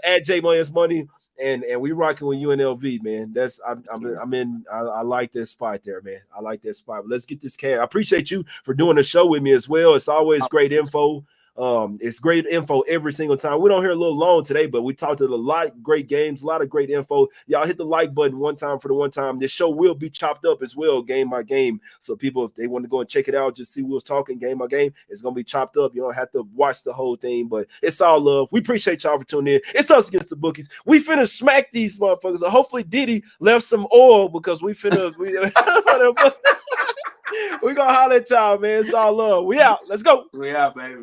at J Money. And we rocking with UNLV, man. That's I'm in. I like this spot there, man. I like that spot. But let's get this cash. I appreciate you for doing the show with me as well. It's always great info. It's great info every single time. We don't hear a little long today, but we talked to a lot of great games, a lot of great info. Y'all hit the like button one time for the one time. This show will be chopped up as well, game by game. So people, if they want to go and check it out, just see who was talking game by game, it's gonna be chopped up. You don't have to watch the whole thing, but it's all love. We appreciate y'all for tuning in. It's us against the bookies. We finna smack these motherfuckers. So hopefully Diddy left some oil because we we gonna holler at y'all, man. It's all love. We out. Let's go. we out, baby.